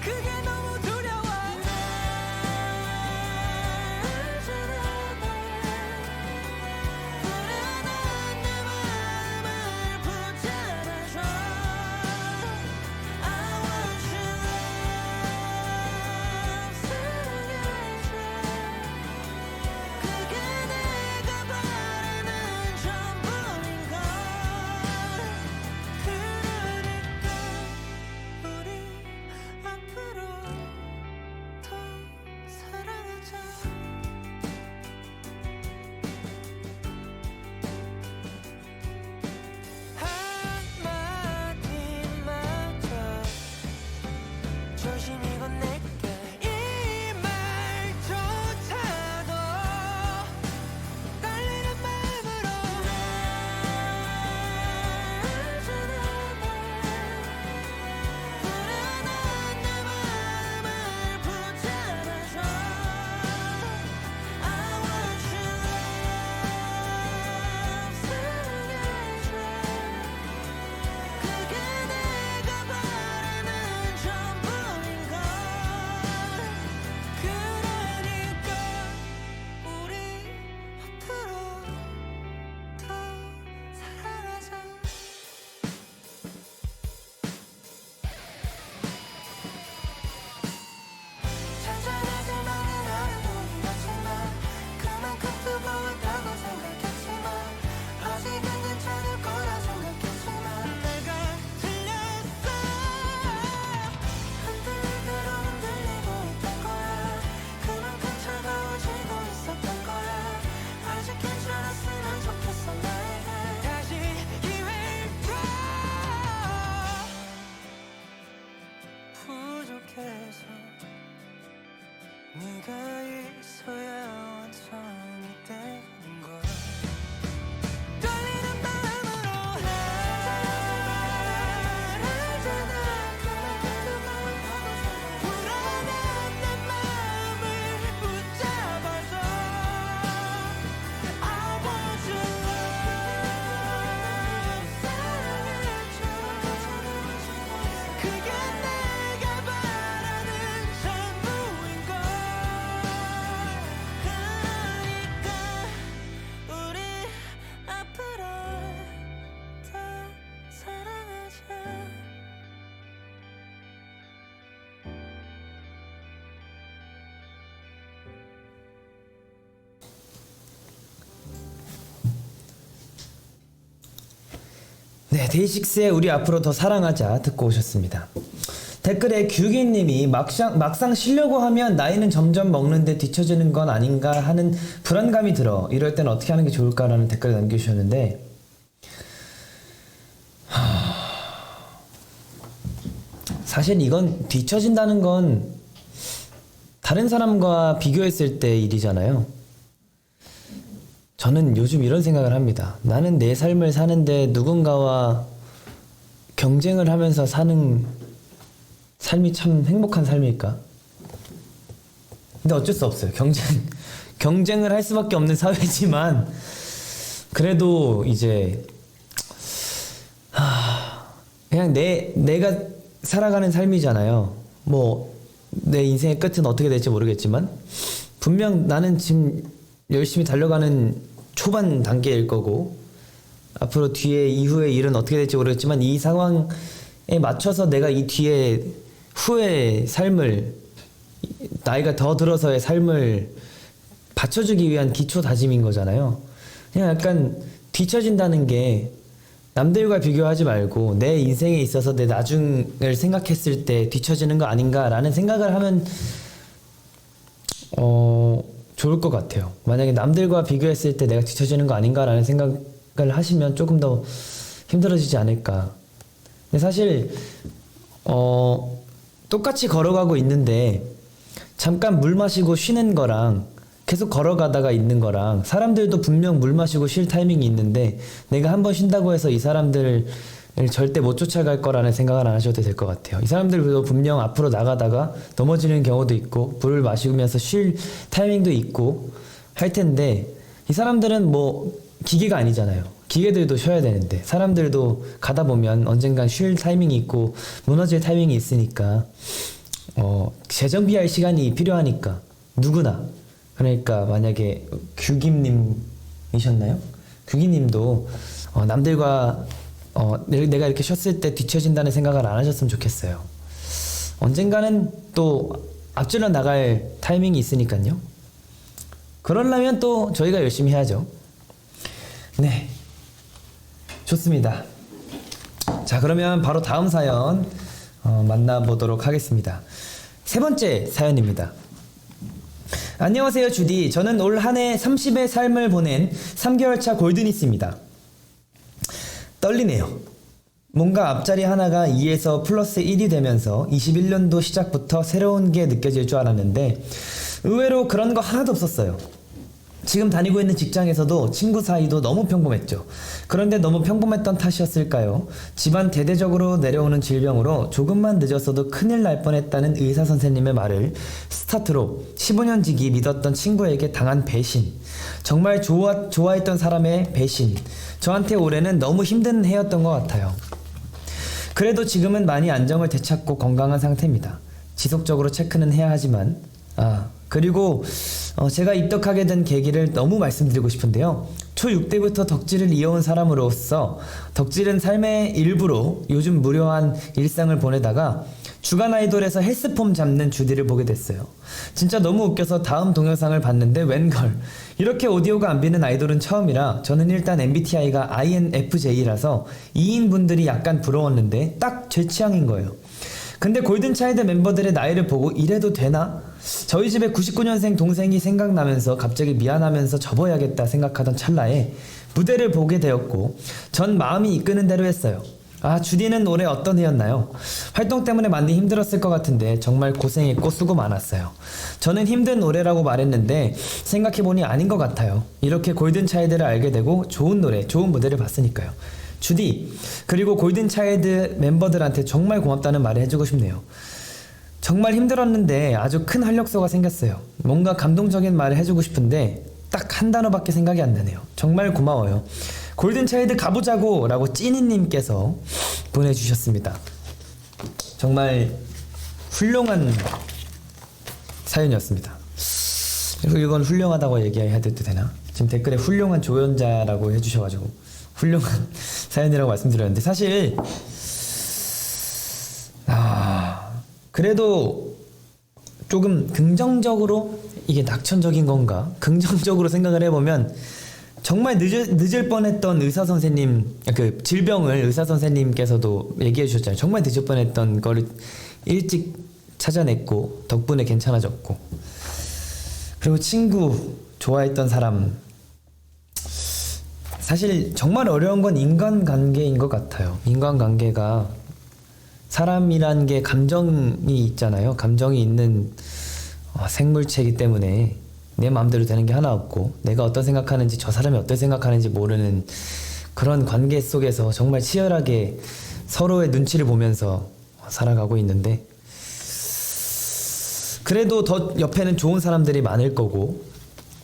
그게 너무 두려워 날 사랑해 불안한 내 마음을 붙잡아줘 I want you 사랑해줘 그게 내가 바라는 전부인 걸 그러니까 우리 앞으로 더 사랑하자 한마디마저 조심히 건넬게 이 말조차도 떨리는 마음으로 날 사랑해 불안한 내 마음을 붙잡아줘 I want you 사랑해줘 그게 내가 바라는 전부인 걸 그러니까 우리 앞으로 더 사랑하자 잔잔하지만은 하루뿐이었지만 그만큼 뜨거웠다고 생각했지만 아직은 괜찮을 거라 생각했지만 내가 틀렸어 흔들릴 대로 흔들리고 있던 거야 그만큼 차가워지고 있었던 거야 아직 괜찮았으면 좋겠어 나에게 다시 기회를 줘 부족해서 네가 있어야 완성이 되는 거야 떨리는 마음으로 알잖아 불안한 내 마음을 붙잡아줘 I want you 사랑해줘 그게 내가 바라는 전부인 걸 그러니까 우리 앞으로 더 사랑하자 네, 데이식스의 우리 앞으로 더 사랑하자 듣고 오셨습니다. 댓글에 규기님이 막상 쉬려고 하면 나이는 점점 먹는데 뒤처지는 건 아닌가 하는 불안감이 들어. 이럴 땐 어떻게 하는 게 좋을까라는 댓글을 남겨주셨는데, 사실 이건 뒤처진다는 건 다른 사람과 비교했을 때 일이잖아요. 저는 요즘 이런 생각을 합니다. 나는 내 삶을 사는데 누군가와 경쟁을 하면서 사는 삶이 참 행복한 삶일까? 근데 어쩔 수 없어요. 경쟁을 할 수밖에 없는 사회지만, 그래도 이제 그냥 내가 살아가는 삶이잖아요. 뭐 내 인생의 끝은 어떻게 될지 모르겠지만, 분명 나는 지금 열심히 달려가는 초반 단계일 거고, 앞으로 뒤에 이후의 일은 어떻게 될지 모르겠지만, 이 상황에 맞춰서 내가 이 뒤에 후의 삶을, 나이가 더 들어서의 삶을 받쳐주기 위한 기초 다짐인 거잖아요. 그냥 약간 뒤처진다는 게 남들과 비교하지 말고 내 인생에 있어서 내 나중을 생각했을 때 뒤처지는 거 아닌가라는 생각을 하면 좋을 것 같아요. 만약에 남들과 비교했을 때 내가 뒤처지는 거 아닌가라는 생각을 하시면 조금 더 힘들어지지 않을까. 근데 사실 똑같이 걸어가고 있는데 잠깐 물 마시고 쉬는 거랑 계속 걸어가다가 있는 거랑, 사람들도 분명 물 마시고 쉴 타이밍이 있는데 내가 한번 쉰다고 해서 이 사람들을 절대 못 쫓아갈 거라는 생각을 안 하셔도 될 것 같아요. 이 사람들도 분명 앞으로 나가다가 넘어지는 경우도 있고 물을 마시면서 쉴 타이밍도 있고 할 텐데, 이 사람들은 뭐 기계가 아니잖아요. 기계들도 쉬어야 되는데 사람들도 가다 보면 언젠간 쉴 타이밍이 있고 무너질 타이밍이 있으니까 재정비할 시간이 필요하니까 누구나. 그러니까 만약에 규김님이셨나요? 규기님도 남들과 내가 이렇게 쉬었을 때 뒤처진다는 생각을 안 하셨으면 좋겠어요. 언젠가는 또 앞질러 나갈 타이밍이 있으니까요. 그러려면 또 저희가 열심히 해야죠. 네, 좋습니다. 자, 그러면 바로 다음 사연 만나보도록 하겠습니다. 세 번째 사연입니다. 안녕하세요 주디. 저는 올 한해 30의 삶을 보낸 3개월 차 골드니스입니다. 떨리네요. 뭔가 앞자리 하나가 2에서 플러스 1이 되면서 21년도 시작부터 새로운 게 느껴질 줄 알았는데 의외로 그런 거 하나도 없었어요. 지금 다니고 있는 직장에서도 친구 사이도 너무 평범했죠. 그런데 너무 평범했던 탓이었을까요? 집안 대대적으로 내려오는 질병으로 조금만 늦었어도 큰일 날 뻔했다는 의사 선생님의 말을 스타트로 15년 지기 믿었던 친구에게 당한 배신. 정말 좋아했던 사람의 배신. 저한테 올해는 너무 힘든 해였던 것 같아요. 그래도 지금은 많이 안정을 되찾고 건강한 상태입니다. 지속적으로 체크는 해야 하지만 그리고 제가 입덕하게 된 계기를 너무 말씀드리고 싶은데요. 초6 때부터 덕질을 이어온 사람으로서 덕질은 삶의 일부로 요즘 무료한 일상을 보내다가 주간 아이돌에서 헬스폼 잡는 주디를 보게 됐어요. 진짜 너무 웃겨서 다음 동영상을 봤는데 웬걸 이렇게 오디오가 안 비는 아이돌은 처음이라 저는 일단 MBTI가 INFJ라서 2인 분들이 약간 부러웠는데 딱 제 취향인 거예요. 근데 골든차일드 멤버들의 나이를 보고 이래도 되나? 저희 집에 99년생 동생이 생각나면서 갑자기 미안하면서 접어야겠다 생각하던 찰나에 무대를 보게 되었고 전 마음이 이끄는 대로 했어요. 주디는 올해 어떤 해였나요? 활동 때문에 많이 힘들었을 것 같은데 정말 고생했고 수고 많았어요. 저는 힘든 올해라고 말했는데 생각해보니 아닌 것 같아요. 이렇게 골든차일드를 알게 되고 좋은 노래, 좋은 무대를 봤으니까요. 주디, 그리고 골든차일드 멤버들한테 정말 고맙다는 말을 해주고 싶네요. 정말 힘들었는데 아주 큰 활력소가 생겼어요. 뭔가 감동적인 말을 해주고 싶은데 딱 한 단어밖에 생각이 안 나네요. 정말 고마워요. 골든차일드 가보자고 라고 찐이님께서 보내주셨습니다. 정말 훌륭한 사연이었습니다. 그리고 이건 훌륭하다고 얘기해야 돼도 되나? 지금 댓글에 훌륭한 조연자라고 해주셔가지고 훌륭한 사연이라고 말씀드렸는데 사실 그래도 조금 긍정적으로 이게 낙천적인 건가? 긍정적으로 생각을 해보면 정말 늦을 뻔했던 의사 선생님, 그 질병을 의사 선생님께서도 얘기해 주셨잖아요. 정말 늦을 뻔했던 거를 일찍 찾아냈고 덕분에 괜찮아졌고, 그리고 친구, 좋아했던 사람, 사실 정말 어려운 건 인간관계인 것 같아요. 인간관계가, 사람이란 게 감정이 있잖아요. 감정이 있는 생물체이기 때문에 내 마음대로 되는 게 하나 없고, 내가 어떤 생각하는지 저 사람이 어떤 생각하는지 모르는 그런 관계 속에서 정말 치열하게 서로의 눈치를 보면서 살아가고 있는데, 그래도 더 옆에는 좋은 사람들이 많을 거고,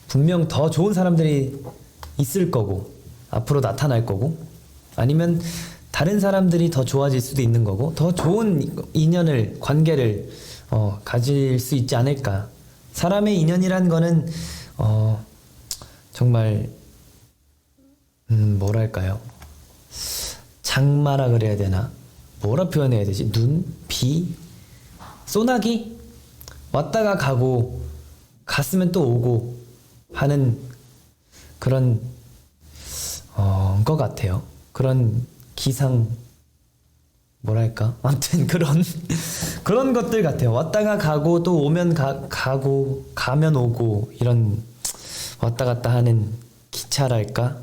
분명 더 좋은 사람들이 있을 거고, 앞으로 나타날 거고, 아니면 다른 사람들이 더 좋아질 수도 있는 거고, 더 좋은 인연을, 관계를 가질 수 있지 않을까. 사람의 인연이란 거는 정말 뭐랄까요, 장마라 그래야 되나, 뭐라 표현해야 되지, 눈, 비, 소나기, 왔다가 가고 갔으면 또 오고 하는 그런 것 같아요. 그런 기상, 뭐랄까, 아무튼 그런 것들 같아요. 왔다가 가고 또 오면 가고 가면 오고, 이런 왔다 갔다 하는 기차랄까,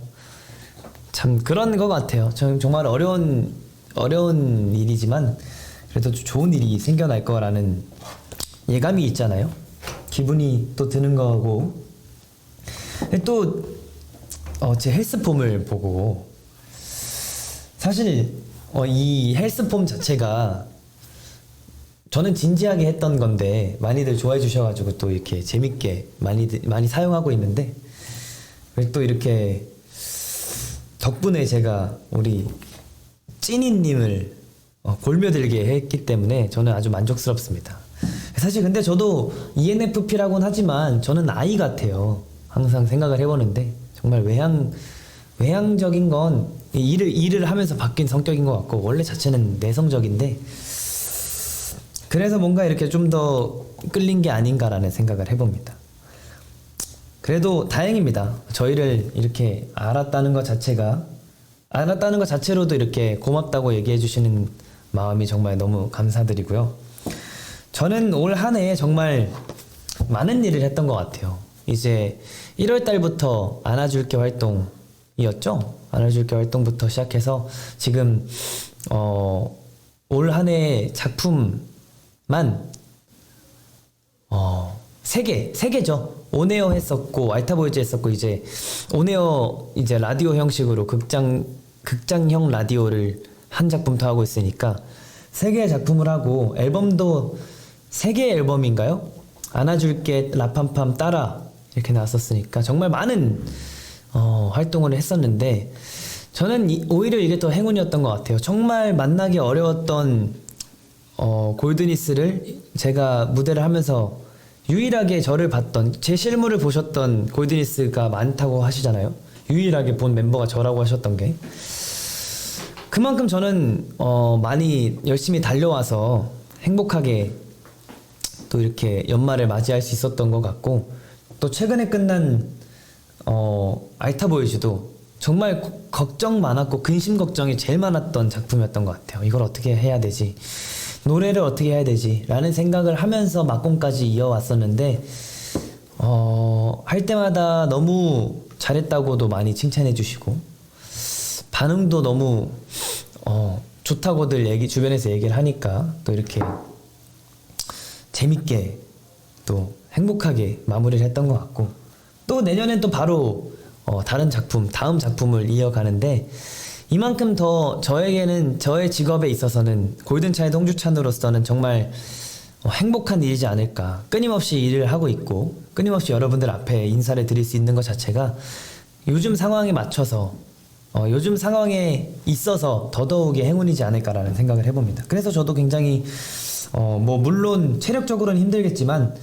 참 그런 것 같아요. 저는 정말 어려운 일이지만 그래도 좋은 일이 생겨날 거라는 예감이 있잖아요. 기분이 또 드는 거고. 또 제 헬스폼을 보고, 사실 이 헬스폼 자체가 저는 진지하게 했던 건데 많이들 좋아해 주셔가지고 또 이렇게 재밌게 많이 사용하고 있는데, 또 이렇게 덕분에 제가 우리 찐이님을 골며들게 했기 때문에 저는 아주 만족스럽습니다. 사실 근데 저도 ENFP라고는 하지만 저는 I 같아요. 항상 생각을 해보는데, 정말 외향적인 건 일을 하면서 바뀐 성격인 것 같고, 원래 자체는 내성적인데, 그래서 뭔가 이렇게 좀 더 끌린 게 아닌가라는 생각을 해봅니다. 그래도 다행입니다. 저희를 이렇게 알았다는 것 자체로도 이렇게 고맙다고 얘기해 주시는 마음이 정말 너무 감사드리고요. 저는 올 한 해 정말 많은 일을 했던 것 같아요. 이제 1월 달부터 안아줄게 활동이었죠. 안아줄게 활동부터 시작해서 지금 올 한 해 작품만 3개죠. 온에어 했었고, 알타보이즈 했었고, 이제 온에어 이제 라디오 형식으로 극장형 라디오를 한 작품 더 하고 있으니까 3개의 작품을 하고, 앨범도 3개의 앨범인가요? 안아줄게, 라팜팜, 따라 이렇게 나왔었으니까 정말 많은 활동을 했었는데, 저는 오히려 이게 더 행운이었던 것 같아요. 정말 만나기 어려웠던 골드니스를 제가 무대를 하면서 유일하게 저를 봤던, 제 실물을 보셨던 골드니스가 많다고 하시잖아요. 유일하게 본 멤버가 저라고 하셨던 게, 그만큼 저는 많이 열심히 달려와서 행복하게 또 이렇게 연말을 맞이할 수 있었던 것 같고, 또 최근에 끝난 알타보이즈도 정말 걱정 많았고 근심 걱정이 제일 많았던 작품이었던 것 같아요. 이걸 어떻게 해야 되지? 노래를 어떻게 해야 되지? 라는 생각을 하면서 막공까지 이어왔었는데, 할 때마다 너무 잘했다고도 많이 칭찬해 주시고, 반응도 너무 좋다고들 주변에서 얘기를 하니까 또 이렇게 재밌게 또 행복하게 마무리를 했던 것 같고, 또 내년엔 또 바로 다른 작품, 다음 작품을 이어가는데, 이만큼 더 저에게는, 저의 직업에 있어서는, 골든차일드 홍주찬으로서는 정말 행복한 일이지 않을까. 끊임없이 일을 하고 있고 끊임없이 여러분들 앞에 인사를 드릴 수 있는 것 자체가 요즘 상황에 맞춰서 요즘 상황에 있어서 더더욱이 행운이지 않을까라는 생각을 해봅니다. 그래서 저도 굉장히 물론 체력적으로는 힘들겠지만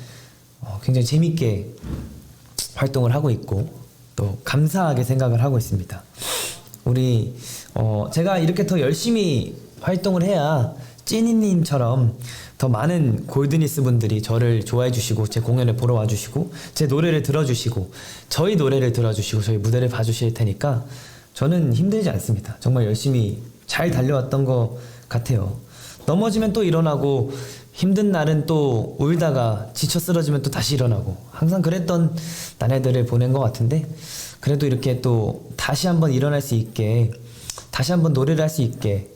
굉장히 재밌게 활동을 하고 있고 또 감사하게 생각을 하고 있습니다. 우리 제가 이렇게 더 열심히 활동을 해야 찐이님처럼 더 많은 골드니스 분들이 저를 좋아해 주시고 제 공연을 보러 와 주시고 제 노래를 들어주시고 저희 노래를 들어주시고 저희 무대를 봐주실 테니까 저는 힘들지 않습니다. 정말 열심히 잘 달려왔던 것 같아요. 넘어지면 또 일어나고 힘든 날은 또 울다가 지쳐 쓰러지면 또 다시 일어나고 항상 그랬던 나날들을 보낸 것 같은데 그래도 이렇게 또 다시 한번 일어날 수 있게 다시 한번 노래를 할 수 있게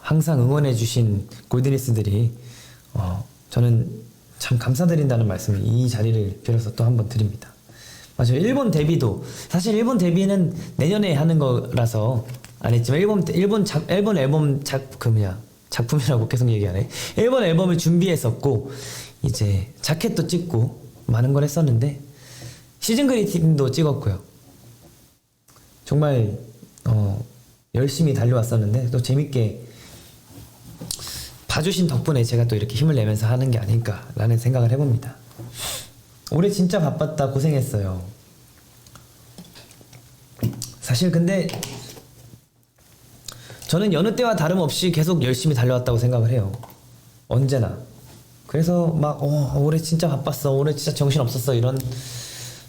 항상 응원해 주신 골든리스들이 저는 참 감사드린다는 말씀을 이 자리를 빌어서 또 한번 드립니다. 맞아요. 일본 데뷔도 사실 일본 데뷔는 내년에 하는 거라서 안 했지만 일본 앨범 작품이라고 계속 얘기하네. 일본 앨범을 준비했었고 이제 자켓도 찍고 많은 걸 했었는데 시즌 그리팅도 찍었고요. 정말 열심히 달려왔었는데 또 재밌게 봐주신 덕분에 제가 또 이렇게 힘을 내면서 하는 게 아닐까라는 생각을 해봅니다. 올해 진짜 바빴다 고생했어요. 사실 근데 저는 여느 때와 다름없이 계속 열심히 달려왔다고 생각을 해요. 언제나. 그래서 막 올해 진짜 바빴어, 올해 진짜 정신없었어 이런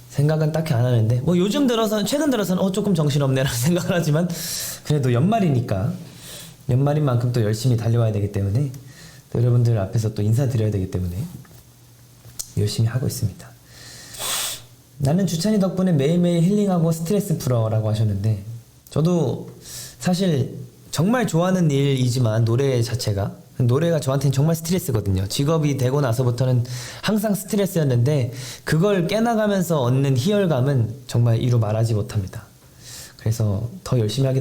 생각은 딱히 안 하는데 뭐 요즘 들어서는 최근 들어서는 조금 정신없네라는 생각을 하지만 그래도 연말이니까 연말인 만큼 또 열심히 달려와야 되기 때문에 또 여러분들 앞에서 또 인사드려야 되기 때문에 열심히 하고 있습니다. 나는 주찬이 덕분에 매일매일 힐링하고 스트레스 풀어라고 하셨는데 저도 사실 정말 좋아하는 일이지만 노래 자체가 노래가 저한테는 정말 스트레스거든요. 직업이 되고 나서부터는 항상 스트레스였는데 그걸 깨나가면서 얻는 희열감은 정말 이루 말하지 못합니다. 그래서 더 열심히 하게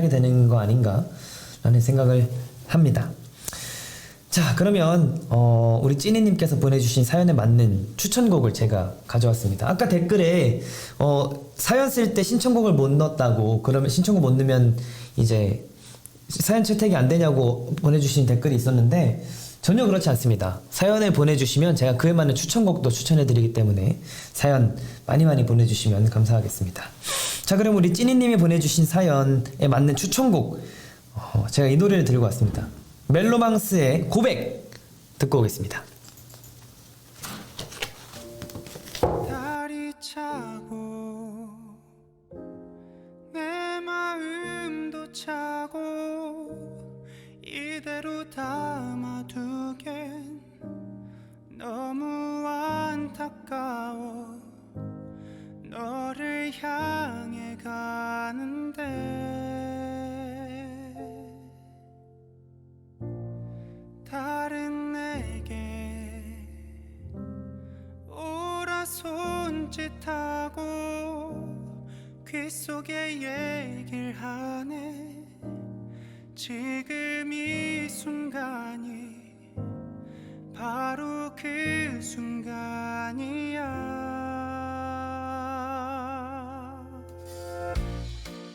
되는 거 아닌가 라는 생각을 합니다. 자, 그러면 우리 찐이님께서 보내주신 사연에 맞는 추천곡을 제가 가져왔습니다. 아까 댓글에 사연 쓸 때 신청곡을 못 넣었다고, 그러면 신청곡 못 넣으면 이제 사연 채택이 안 되냐고 보내주신 댓글이 있었는데 전혀 그렇지 않습니다. 사연을 보내주시면 제가 그에 맞는 추천곡도 추천해드리기 때문에 사연 많이 보내주시면 감사하겠습니다. 자, 그럼 우리 찐이님이 보내주신 사연에 맞는 추천곡 제가 이 노래를 들고 왔습니다. 멜로망스의 고백 듣고 오겠습니다. 달이 차고 내 마음도 차고 이대로 담아두겐 너무 안타까워 너를 향해 가는데 다른 내게 오라 손짓하고 귓속에 얘기를 하네 지금 이 순간이 바로 그 순간이야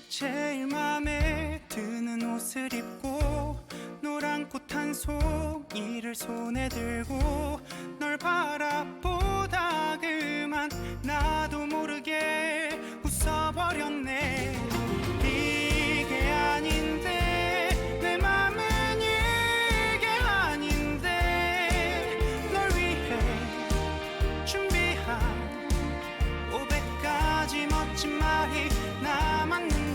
제일 맘에 드는 옷을 입고 노란 꽃 한 송이를 손에 들고 널 바라보다 그만 나도 모르게 웃어버렸네 이게 아닌데 내 맘은 이게 아닌데 널 위해 준비한 500가지 멋진 말이 남았는데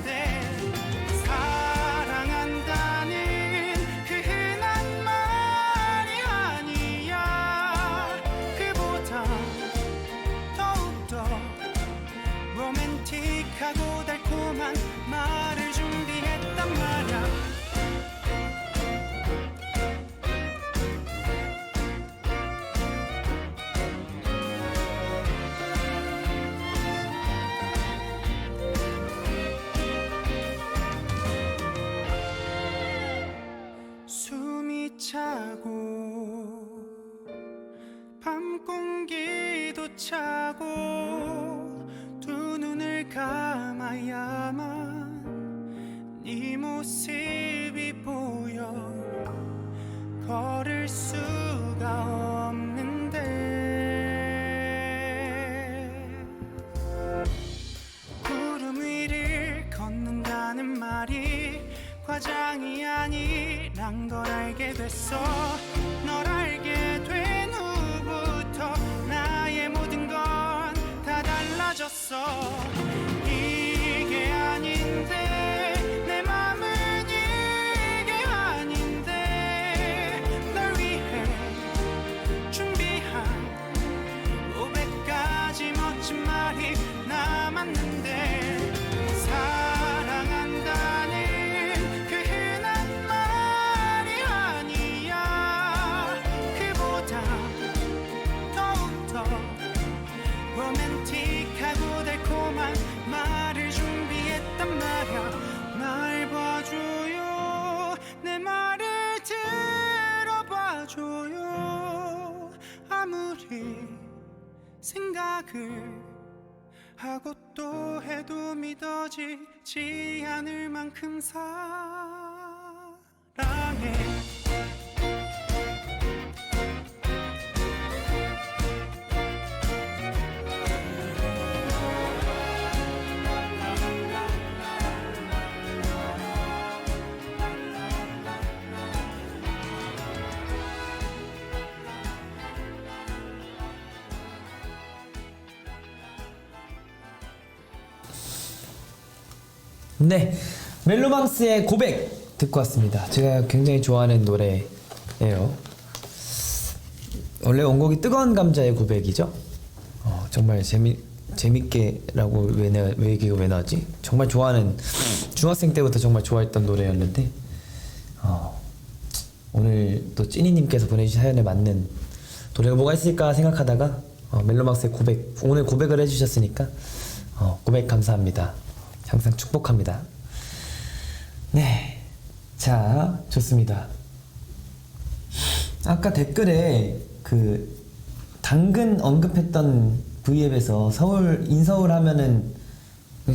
로맨틱하고 달콤한 말을 준비했단 말야 숨이 차고 밤 공기도 차고 두 눈을 감아야만 네 모습이 보여 걸을 수가 없는데 구름 위를 걷는다는 말이 과장이 아니란 걸 알게 됐어 널 알게 된 후부터 나의 모든 건 다 달라졌어 이게 아닌데 내 맘은 이게 아닌데 널 생각을 하고 또 해도 믿어지지 않을 만큼 사랑해. 네, 멜로망스의 고백 듣고 왔습니다. 제가 굉장히 좋아하는 노래예요. 원래 원곡이 뜨거운 감자의 고백이죠. 정말 재밌게라고 왜 얘기가 왜 나왔지? 정말 좋아하는, 중학생 때부터 정말 좋아했던 노래였는데 오늘 또 찐이님께서 보내주신 사연에 맞는 노래가 뭐가 있을까 생각하다가 멜로망스의 고백, 오늘 고백을 해주셨으니까 고백 감사합니다. 항상 축복합니다. 네, 자, 좋습니다. 아까 댓글에 그 당근 언급했던 V앱에서 인서울 하면은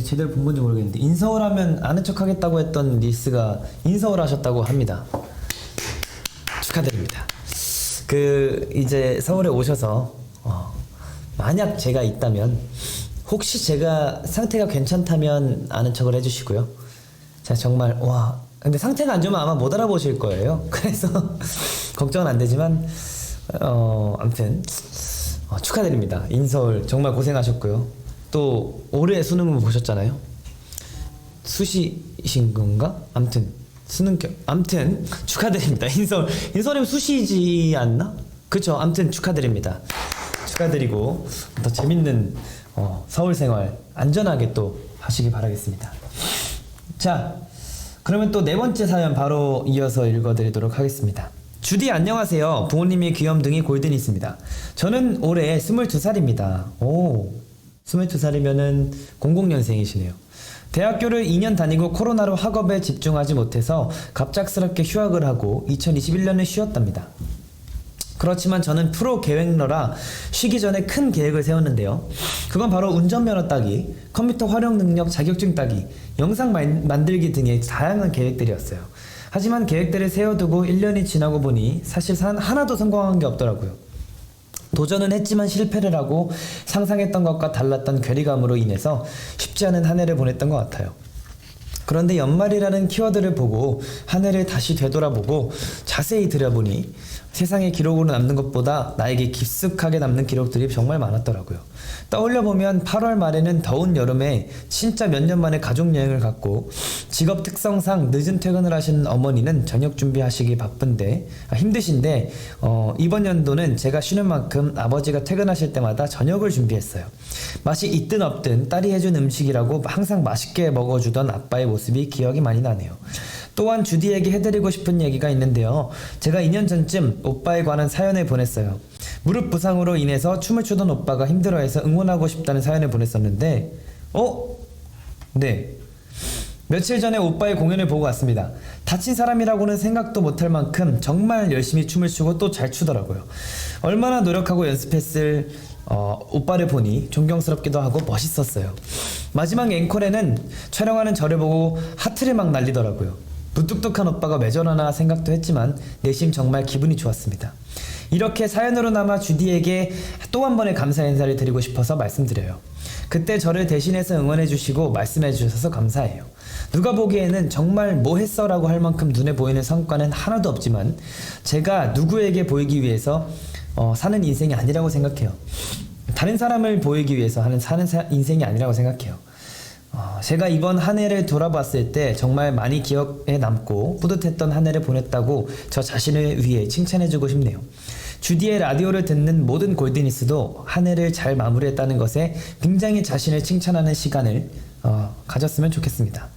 제대로 본 건지 모르겠는데 인서울 하면 아는 척 하겠다고 했던 리스가 인서울 하셨다고 합니다. 축하드립니다. 이제 서울에 오셔서 만약 제가 있다면 혹시 제가 상태가 괜찮다면 아는 척을 해주시고요. 자, 정말 근데 상태가 안 좋으면 아마 못 알아보실 거예요. 그래서 걱정은 안 되지만 아무튼 축하드립니다. 인서울 정말 고생하셨고요. 또 올해 수능을 보셨잖아요. 수시신 건가? 아무튼 아무튼 축하드립니다. 인서울이면 수시지 않나? 그쵸? 아무튼 축하드립니다. 축하드리고 더 재밌는 서울 생활 안전하게 또 하시기 바라겠습니다. 자, 그러면 또 네 번째 사연 바로 이어서 읽어드리도록 하겠습니다. 주디 안녕하세요. 부모님이 귀염둥이 골든이십니다. 저는 올해 22살입니다. 오, 22살이면은 00년생이시네요. 대학교를 2년 다니고 코로나로 학업에 집중하지 못해서 갑작스럽게 휴학을 하고 2021년에 쉬었답니다. 그렇지만 저는 프로 계획러라 쉬기 전에 큰 계획을 세웠는데요. 그건 바로 운전면허 따기, 컴퓨터 활용 능력 자격증 따기, 영상 만들기 등의 다양한 계획들이었어요. 하지만 계획들을 세워두고 1년이 지나고 보니 사실 하나도 성공한 게 없더라고요. 도전은 했지만 실패를 하고 상상했던 것과 달랐던 괴리감으로 인해서 쉽지 않은 한 해를 보냈던 것 같아요. 그런데 연말이라는 키워드를 보고 한 해를 다시 되돌아보고 자세히 들여보니 세상에 기록으로 남는 것보다 나에게 깊숙하게 남는 기록들이 정말 많았더라고요. 떠올려보면 8월 말에는 더운 여름에 진짜 몇 년 만에 가족여행을 갔고, 직업 특성상 늦은 퇴근을 하시는 어머니는 저녁 준비하시기 힘드신데 이번 연도는 제가 쉬는 만큼 아버지가 퇴근하실 때마다 저녁을 준비했어요. 맛이 있든 없든 딸이 해준 음식이라고 항상 맛있게 먹어주던 아빠의 모습이 기억이 많이 나네요. 또한 주디에게 해드리고 싶은 얘기가 있는데요. 제가 2년 전쯤 오빠에 관한 사연을 보냈어요. 무릎 부상으로 인해서 춤을 추던 오빠가 힘들어해서 응원하고 싶다는 사연을 보냈었는데 네, 며칠 전에 오빠의 공연을 보고 왔습니다. 다친 사람이라고는 생각도 못할 만큼 정말 열심히 춤을 추고 또 잘 추더라고요. 얼마나 노력하고 연습했을 오빠를 보니 존경스럽기도 하고 멋있었어요. 마지막 앵콜에는 촬영하는 저를 보고 하트를 막 날리더라고요. 무뚝뚝한 오빠가 왜 저러나 생각도 했지만 내심 정말 기분이 좋았습니다. 이렇게 사연으로 남아 주디에게 또 한 번의 감사 인사를 드리고 싶어서 말씀드려요. 그때 저를 대신해서 응원해주시고 말씀해주셔서 감사해요. 누가 보기에는 정말 뭐 했어? 라고 할 만큼 눈에 보이는 성과는 하나도 없지만 제가 누구에게 보이기 위해서 사는 인생이 아니라고 생각해요. 다른 사람을 보이기 위해서 사는 인생이 아니라고 생각해요. 제가 이번 한 해를 돌아봤을 때 정말 많이 기억에 남고 뿌듯했던 한 해를 보냈다고 저 자신을 위해 칭찬해주고 싶네요. 주디의 라디오를 듣는 모든 골드니스도 한 해를 잘 마무리했다는 것에 굉장히 자신을 칭찬하는 시간을 가졌으면 좋겠습니다.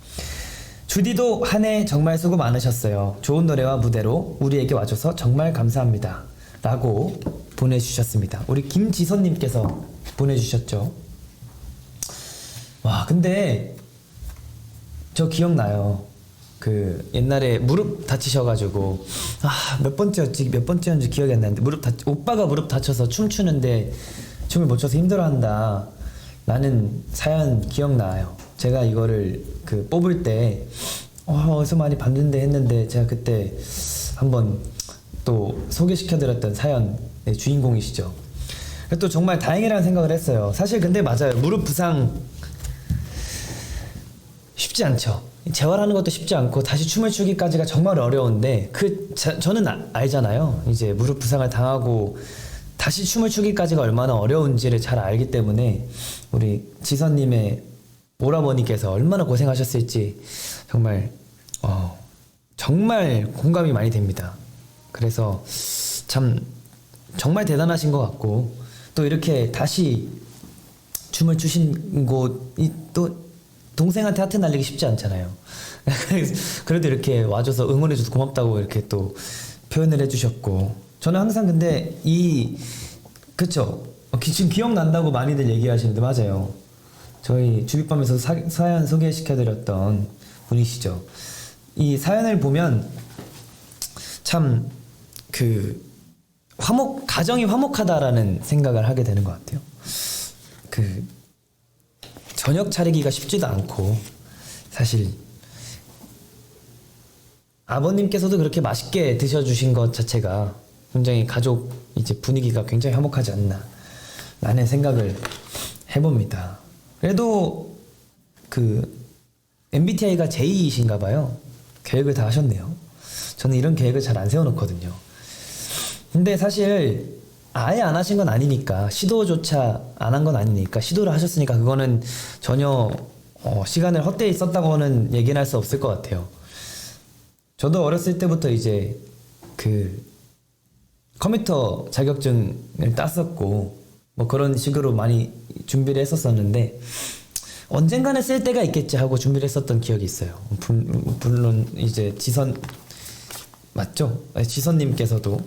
주디도 한 해 정말 수고 많으셨어요. 좋은 노래와 무대로 우리에게 와줘서 정말 감사합니다. 라고 보내주셨습니다. 우리 김지선님께서 보내주셨죠. 와, 근데 저 기억나요. 옛날에 무릎 다치셔가지고 몇 번째였는지 기억이 안 나는데 오빠가 무릎 다쳐서 춤추는데 춤을 못 춰서 힘들어한다 라는 사연 기억나요. 제가 이거를 그 뽑을 때 어디서 많이 봤는데 했는데 제가 그때 한번 또 소개시켜드렸던 사연의 주인공이시죠. 또 정말 다행이라는 생각을 했어요. 사실 근데 맞아요. 무릎 부상 쉽지 않죠. 재활하는 것도 쉽지 않고 다시 춤을 추기까지가 정말 어려운데 저는 알잖아요. 이제 무릎 부상을 당하고 다시 춤을 추기까지가 얼마나 어려운지를 잘 알기 때문에 우리 지선님의 오라버니께서 얼마나 고생하셨을지 정말 정말 공감이 많이 됩니다. 그래서 참 정말 대단하신 것 같고 또 이렇게 다시 춤을 추신 곳이 또 동생한테 하트 날리기 쉽지 않잖아요. 그래도 이렇게 와줘서 응원해줘서 고맙다고 이렇게 또 표현을 해주셨고 저는 항상 근데 그쵸 지금 기억난다고 많이들 얘기하시는데 맞아요. 저희 주빗밤에서 사연 소개시켜드렸던 분이시죠. 이 사연을 보면 참 가정이 화목하다라는 생각을 하게 되는 것 같아요. 저녁 차리기가 쉽지도 않고 사실 아버님께서도 그렇게 맛있게 드셔주신 것 자체가 굉장히 가족 이제 분위기가 굉장히 화목하지 않나 라는 생각을 해봅니다. 그래도 MBTI가 J이신가 봐요. 계획을 다 하셨네요. 저는 이런 계획을 잘 안 세워놓거든요. 근데 사실 아예 안 하신 건 아니니까 시도조차 안 한 건 아니니까 시도를 하셨으니까 그거는 전혀 시간을 헛되이 썼다고는 얘기는 할 수 없을 것 같아요. 저도 어렸을 때부터 이제 컴퓨터 자격증을 땄었고 뭐 그런 식으로 많이 준비를 했었었는데 언젠가는 쓸 때가 있겠지 하고 준비를 했었던 기억이 있어요. 물론 이제 맞죠? 지선님께서도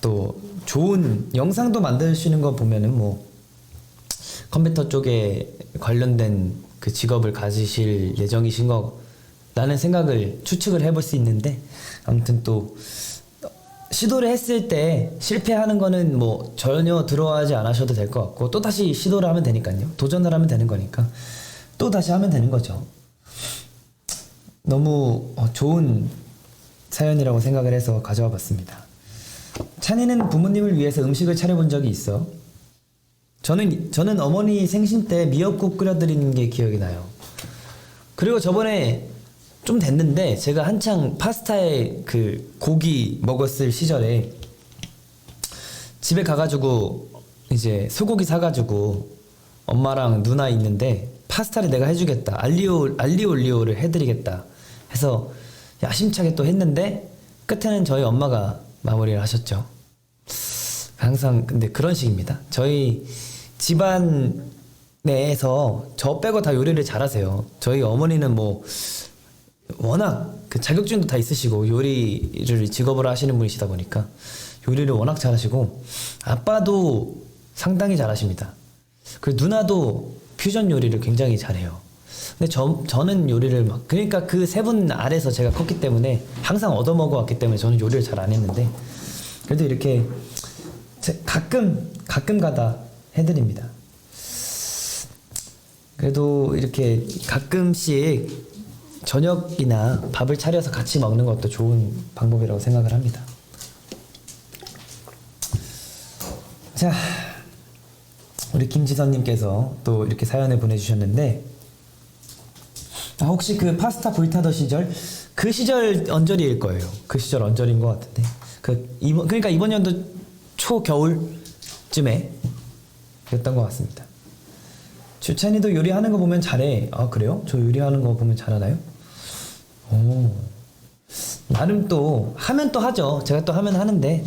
또 좋은 영상도 만드시는 거 보면은 뭐 컴퓨터 쪽에 관련된 그 직업을 가지실 예정이신 거라는 생각을 추측을 해볼 수 있는데 아무튼 또 시도를 했을 때 실패하는 거는 뭐 전혀 들어하지 않으셔도 될 것 같고 또 다시 시도를 하면 되니까요. 도전을 하면 되는 거니까 또 다시 하면 되는 거죠. 너무 좋은 사연이라고 생각을 해서 가져와 봤습니다. 찬이는 부모님을 위해서 음식을 차려본 적이 있어? 저는 어머니 생신 때 미역국 끓여드리는 게 기억이 나요. 그리고 저번에 좀 됐는데 제가 한창 파스타에 고기 먹었을 시절에 집에 가가지고 이제 소고기 사가지고 엄마랑 누나 있는데 파스타를 내가 해주겠다, 알리올리오를 해드리겠다 해서 야심차게 또 했는데 끝에는 저희 엄마가 마무리를 하셨죠. 항상 근데 그런 식입니다. 저희 집안 내에서 저 빼고 다 요리를 잘하세요. 저희 어머니는 뭐 워낙 자격증도 다 있으시고 요리를 직업으로 하시는 분이시다 보니까 요리를 워낙 잘하시고 아빠도 상당히 잘하십니다. 그리고 누나도 퓨전 요리를 굉장히 잘해요. 근데 저는 요리를 그러니까 그 세 분 아래서 제가 컸기 때문에 항상 얻어먹어 왔기 때문에 저는 요리를 잘 안 했는데 그래도 이렇게 가끔 가다 해드립니다. 그래도 이렇게 가끔씩 저녁이나 밥을 차려서 같이 먹는 것도 좋은 방법이라고 생각을 합니다. 자, 우리 김지선님께서 또 이렇게 사연을 보내주셨는데 혹시 그 파스타 불타던 시절 그 시절 언저리일 거예요. 그 시절 언저리인 것 같은데 그러니까 이번 연도 초겨울쯤에 였던 것 같습니다. 주찬이도 요리하는 거 보면 잘해. 아 그래요? 저 요리하는 거 보면 잘하나요? 오, 나름 또 하면 또 하죠. 제가 또 하면 하는데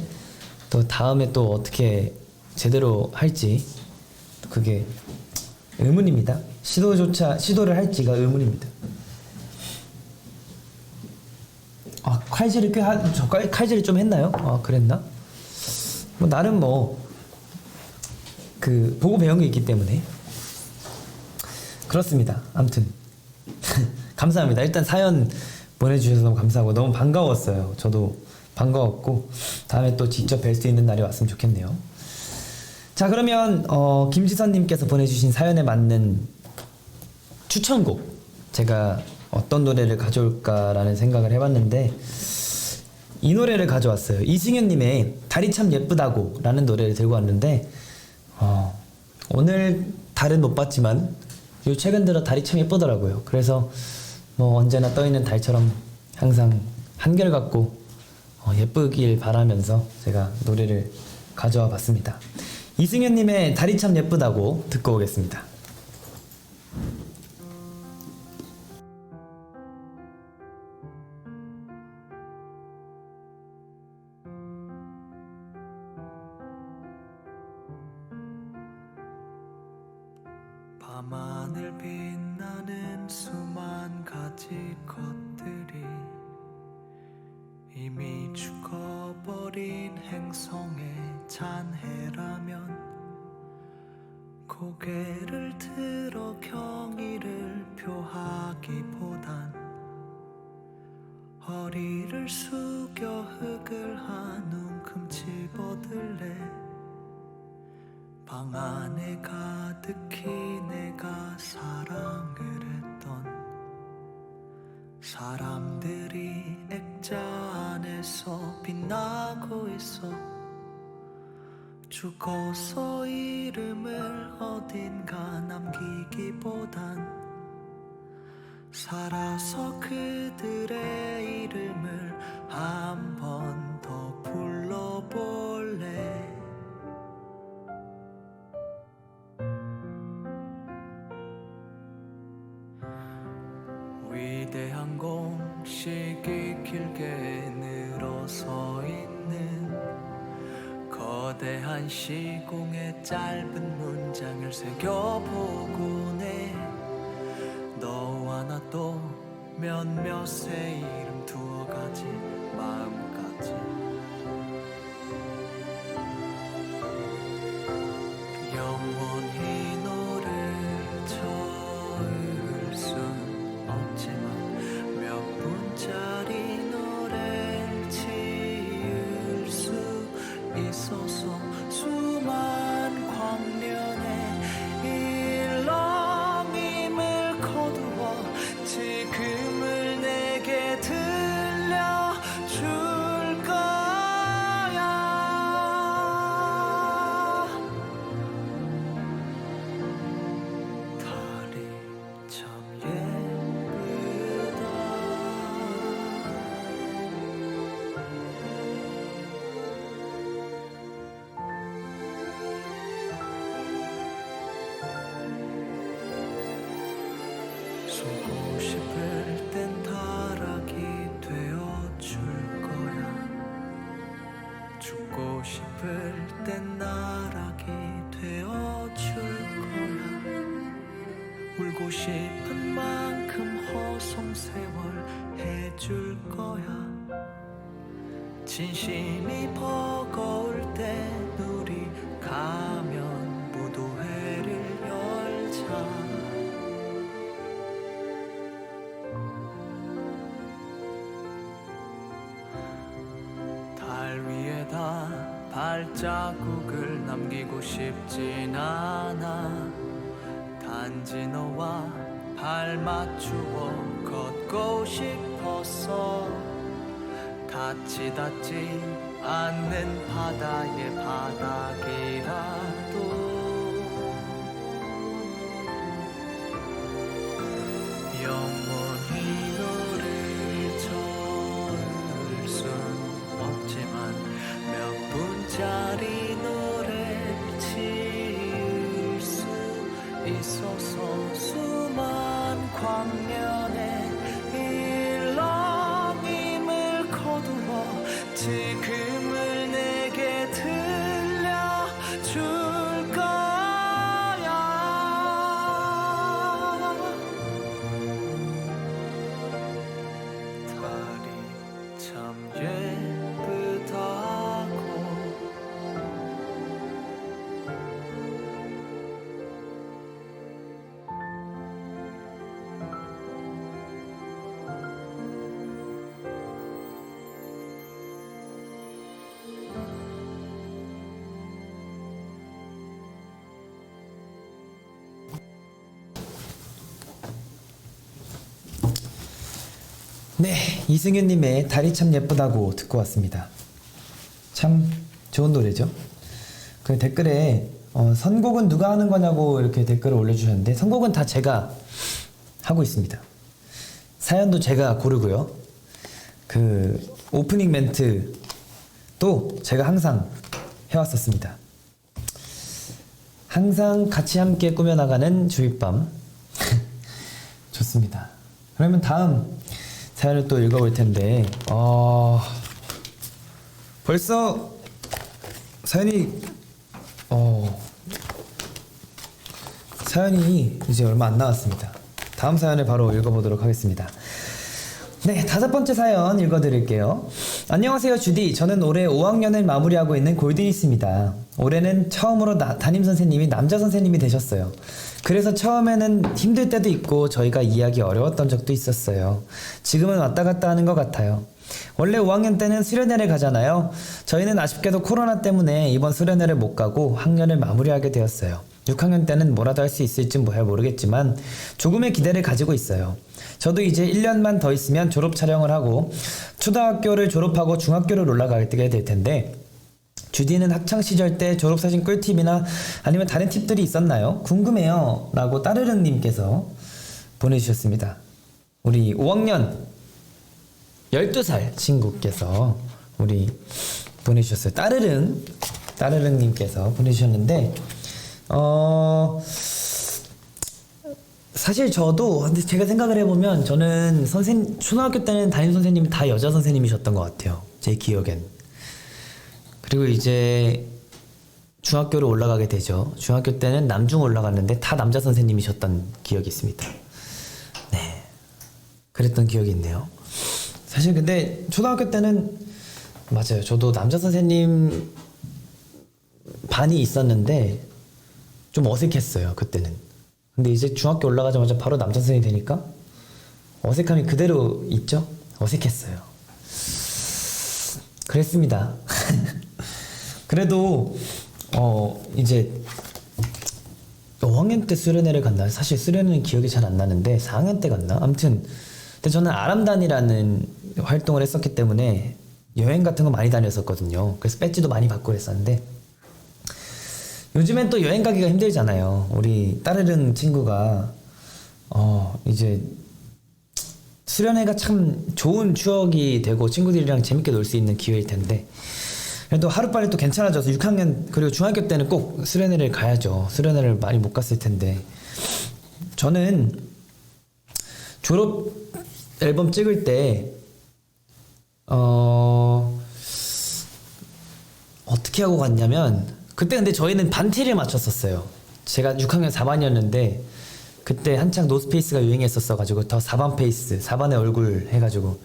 또 다음에 또 어떻게 제대로 할지 그게 의문입니다. 시도를 할지가 의문입니다. 아 칼질을 칼질을 좀 했나요? 아 그랬나? 뭐 나름 보고 배운 게 있기 때문에 그렇습니다. 아무튼 감사합니다. 일단 사연 보내주셔서 너무 감사하고 너무 반가웠어요. 저도 반가웠고 다음에 또 직접 뵐 수 있는 날이 왔으면 좋겠네요. 자, 그러면 김지선님께서 보내주신 사연에 맞는 추천곡 제가 어떤 노래를 가져올까라는 생각을 해봤는데 이 노래를 가져왔어요. 이승현님의 달이 참 예쁘다고 라는 노래를 들고 왔는데 오늘 달은 못 봤지만 요 최근 들어 달이 참 예쁘더라고요. 그래서 뭐 언제나 떠있는 달처럼 항상 한결같고 예쁘길 바라면서 제가 노래를 가져와 봤습니다. 이승현님의 달이 참 예쁘다고 듣고 오겠습니다. 밤하늘 빛나는 수만 가지 것들이 이미 죽어버린 행성의 잔해라면 고개를 들어 경의를 표하기보단 허리를 숙여 흙을 한 움큼 집어들래. 방 안에 가득히 내가 사랑을 했던 사람들이 액자 안에서 빛나고 있어. 죽어서 이름을 어딘가 남기기보단 살아서 그들의 이름을 한 번 더 불러볼래. 위대한 공식이 길게 늘어서 있는 거대한 시공의 짧은 문장을 새겨보곤 해. 너와 나 또 몇몇의 이름 두어 가지 마음까지 영원히 너를 저을 순 없지만 몇 분짜리 노래를 지을 수 있어서 수만 광년의 일렁임을 거두어 지금을 내게 들려줄 거야. 달이 참 예쁘다. 쏘고 싶을 땐 타락이 되어줄 거야. 죽고 싶을 땐 나락이 되어줄 거야. 울고 싶은 만큼 허송세월 해줄 거야. 진심이 버거울 땐 우리 가면 무도회를 열자. 달 위에다 발자국을 남기고 싶진 않아. 단지 너와 발 맞추어 걷고 싶었어. 닿지 않는 바다의 바닥이라도 영원히 너를 저을 순 없지만 몇 분짜리 노래를 지을 수 있어서 수만 광년의 일렁임을 거두어 지금을 내게 들려줄 거야. 달이 참 예쁘다고. 네, 이승윤님의 달이 참 예쁘다고 듣고 왔습니다. 참 좋은 노래죠. 그 댓글에 선곡은 누가 하는 거냐고 이렇게 댓글을 올려주셨는데 선곡은 다 제가 하고 있습니다. 사연도 제가 고르고요. 그 오프닝 멘트도 제가 항상 해왔었습니다. 항상 같이 함께 꾸며나가는 주윗밤. 좋습니다. 그러면 다음 사연을 또 읽어볼 텐데 벌써 사연이 이제 얼마 안 남았습니다. 다음 사연을 바로 읽어보도록 하겠습니다. 네, 5번째 사연 읽어드릴게요. 안녕하세요 주디. 저는 올해 5학년을 마무리하고 있는 골든이스입니다. 올해는 처음으로 담임 선생님이 남자 선생님이 되셨어요. 그래서 처음에는 힘들 때도 있고 저희가 이해하기 어려웠던 적도 있었어요. 지금은 왔다 갔다 하는 것 같아요. 원래 5학년 때는 수련회를 가잖아요. 저희는 아쉽게도 코로나 때문에 이번 수련회를 못 가고 학년을 마무리하게 되었어요. 6학년 때는 뭐라도 할 수 있을지 잘 모르겠지만 조금의 기대를 가지고 있어요. 저도 이제 1년만 더 있으면 졸업 촬영을 하고 초등학교를 졸업하고 중학교를 올라가게 될 텐데 주디는 학창시절 때 졸업사진 꿀팁이나 아니면 다른 팁들이 있었나요? 궁금해요 라고 따르릉님께서 보내주셨습니다. 우리 5학년 12살 친구께서 우리 보내주셨어요. 따르릉님께서 보내주셨는데 사실 저도 근데 제가 생각을 해보면 저는 초등학교 때는 담임 선생님이 다 여자 선생님이셨던 것 같아요. 제 기억엔. 그리고 이제 중학교로 올라가게 되죠. 중학교 때는 남중 올라갔는데 다 남자 선생님이셨던 기억이 있습니다. 네, 그랬던 기억이 있네요. 사실 근데 초등학교 때는 맞아요. 저도 남자 선생님 반이 있었는데 좀 어색했어요. 그때는. 근데 이제 중학교 올라가자마자 바로 남자 선생님이 되니까 어색함이 그대로 있죠? 어색했어요. 그랬습니다. 그래도 이제 5학년 때 수련회를 갔나? 사실 수련회는 기억이 잘 안 나는데 4학년 때 갔나? 아무튼 근데 저는 아람단이라는 활동을 했었기 때문에 여행 같은 거 많이 다녔었거든요. 그래서 배지도 많이 받고 그랬었는데 요즘엔 또 여행 가기가 힘들잖아요. 우리 따르릉 친구가 이제 수련회가 참 좋은 추억이 되고 친구들이랑 재밌게 놀 수 있는 기회일 텐데 그래도 하루빨리 또 괜찮아져서 6학년 그리고 중학교 때는 꼭 수련회를 가야죠. 수련회를 많이 못 갔을 텐데 저는 졸업 앨범 찍을 때 어떻게 하고 갔냐면 그때 근데 저희는 반티를 맞췄었어요. 제가 6학년 4반이었는데 그때 한창 노스페이스가 유행했었어가지고 더 4반 페이스 4반의 얼굴 해가지고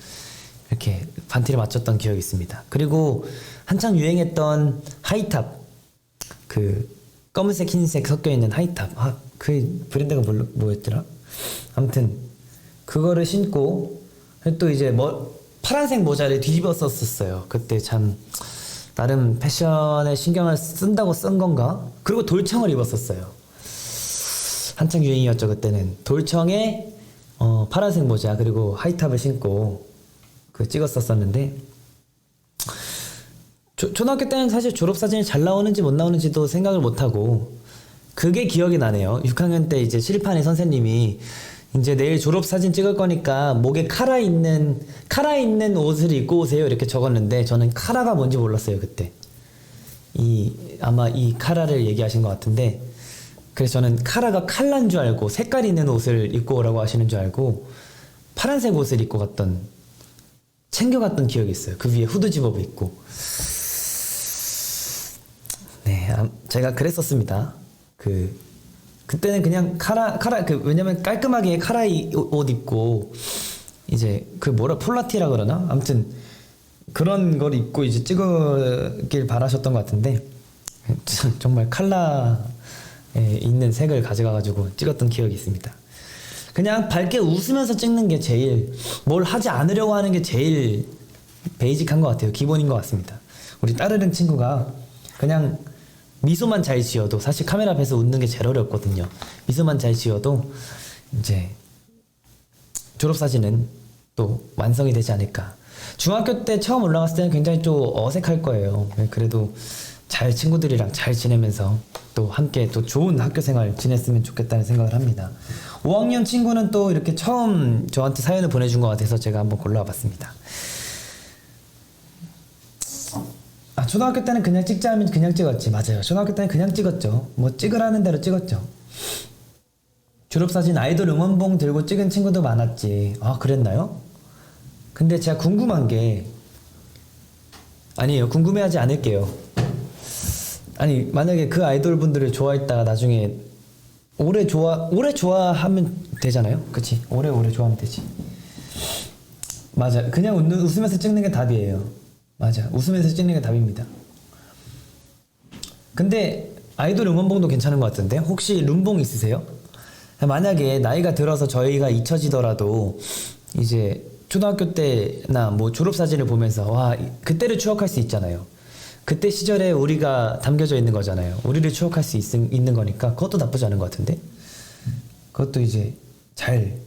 이렇게 반티를 맞췄던 기억이 있습니다. 그리고 한창 유행했던 하이탑 그 검은색 흰색 섞여있는 하이탑 그 브랜드가 뭐였더라? 아무튼 그거를 신고 또 이제 파란색 모자를 뒤집어 썼었어요. 그때 참 나름 패션에 신경을 쓴다고 쓴 건가? 그리고 돌청을 입었었어요. 한창 유행이었죠 그때는. 돌청에 파란색 모자 그리고 하이탑을 신고 찍었었는데 초등학교 때는 사실 졸업사진이 잘 나오는지 못 나오는지도 생각을 못하고 그게 기억이 나네요. 6학년 때 이제 칠판에 선생님이 이제 내일 졸업사진 찍을 거니까 목에 카라 있는 옷을 입고 오세요 이렇게 적었는데 저는 카라가 뭔지 몰랐어요 그때. 아마 이 카라를 얘기하신 것 같은데 그래서 저는 카라가 칼란 줄 알고 색깔 있는 옷을 입고 오라고 하시는 줄 알고 파란색 옷을 입고 챙겨갔던 기억이 있어요. 그 위에 후드 집업 입고. 네, 제가 그랬었습니다. 그때는 그냥 왜냐면 깔끔하게 카라 옷 입고 이제 폴라티라 그러나? 아무튼 그런 걸 입고 이제 찍으길 바라셨던 것 같은데 정말 컬러에 있는 색을 가져가가지고 찍었던 기억이 있습니다. 그냥 밝게 웃으면서 찍는 게 제일 뭘 하지 않으려고 하는 게 제일 베이직한 것 같아요. 기본인 것 같습니다. 우리 따르릉 친구가 그냥 미소만 잘 지어도 사실 카메라 앞에서 웃는 게 제일 어렵거든요. 미소만 잘 지어도 이제 졸업사진은 또 완성이 되지 않을까. 중학교 때 처음 올라갔을 때는 굉장히 좀 어색할 거예요. 그래도 잘 친구들이랑 잘 지내면서 또 함께 또 좋은 학교 생활 지냈으면 좋겠다는 생각을 합니다. 5학년 친구는 또 이렇게 처음 저한테 사연을 보내준 것 같아서 제가 한번 골라와 봤습니다. 초등학교 때는 그냥 찍자 하면 그냥 찍었지. 맞아요. 초등학교 때는 그냥 찍었죠. 뭐 찍으라는 대로 찍었죠. 졸업사진 아이돌 응원봉 들고 찍은 친구도 많았지. 아, 그랬나요? 근데 제가 궁금한 게, 아니에요. 궁금해하지 않을게요. 아니, 만약에 그 아이돌 분들을 좋아했다가 나중에 오래 좋아하면 되잖아요. 그치? 오래 좋아하면 되지. 맞아. 그냥 웃으면서 찍는 게 답이에요. 맞아. 웃으면서 찍는 게 답입니다. 근데 아이돌 응원봉도 괜찮은 것 같은데? 혹시 룸봉 있으세요? 만약에 나이가 들어서 저희가 잊혀지더라도 이제 초등학교 때나 뭐 졸업사진을 보면서 와, 그때를 추억할 수 있잖아요. 그때 시절에 우리가 담겨져 있는 거잖아요. 우리를 추억할 수 있는 거니까 그것도 나쁘지 않은 것 같은데? 그것도 이제 잘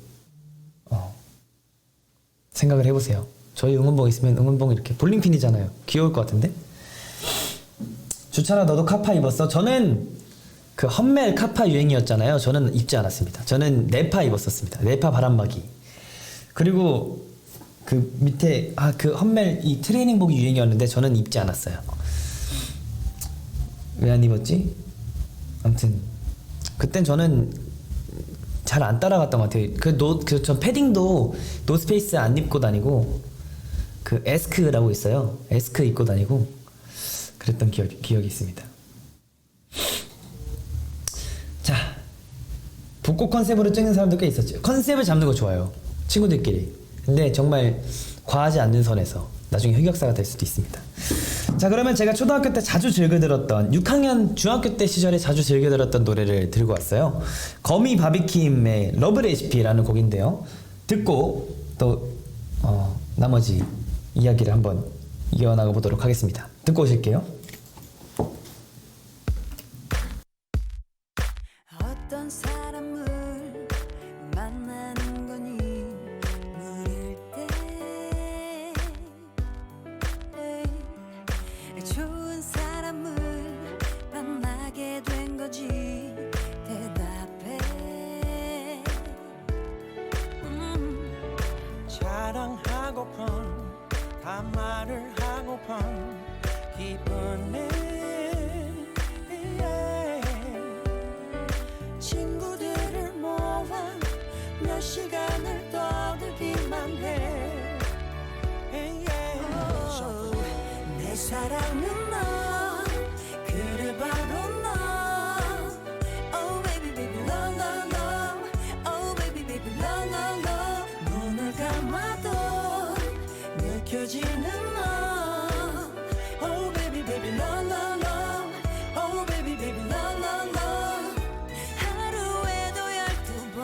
생각을 해보세요. 저희 응원봉 있으면 응원봉 이렇게 볼링핀이잖아요. 귀여울 것 같은데? 주찬아, 너도 카파 입었어? 저는 그 헛멜 카파 유행이었잖아요. 저는 입지 않았습니다. 저는 네파 입었었습니다. 네파 바람막이. 그리고 그 밑에 그 헛멜 이 트레이닝복이 유행이었는데 저는 입지 않았어요. 왜 안 입었지? 아무튼 그땐 저는 잘 안 따라갔던 것 같아요. 전 패딩도 노스페이스 안 입고 다니고 그 에스크라고 있어요. 에스크 입고 다니고 그랬던 기억이 있습니다. 자, 벚꽃 컨셉으로 찍는 사람도 꽤 있었죠. 컨셉을 잡는 거 좋아요. 친구들끼리. 근데 정말 과하지 않는 선에서 나중에 흑역사가 될 수도 있습니다. 자, 그러면 제가 초등학교 때 자주 즐겨 들었던 6학년 중학교 때 시절에 자주 즐겨 들었던 노래를 들고 왔어요. 거미 바비킴의 러브 레시피라는 곡인데요. 듣고 또 나머지 이야기를 한번 이어나가 보도록 하겠습니다. 듣고 오실게요. 어떤 사람을 만나는 거니 물을 때 좋은 사람을 만나게 된 거지 대답해 자랑하고픈 반말을 하고픈 기분에 친구들을 모아 몇 시간을 떠들기만 해 내 사랑은 너 그래 바로 너 Oh baby baby love love love Oh baby baby love love love 눈을 감아도 느껴지는 너 Oh baby baby love love love Oh baby baby love love love 하루에도 12번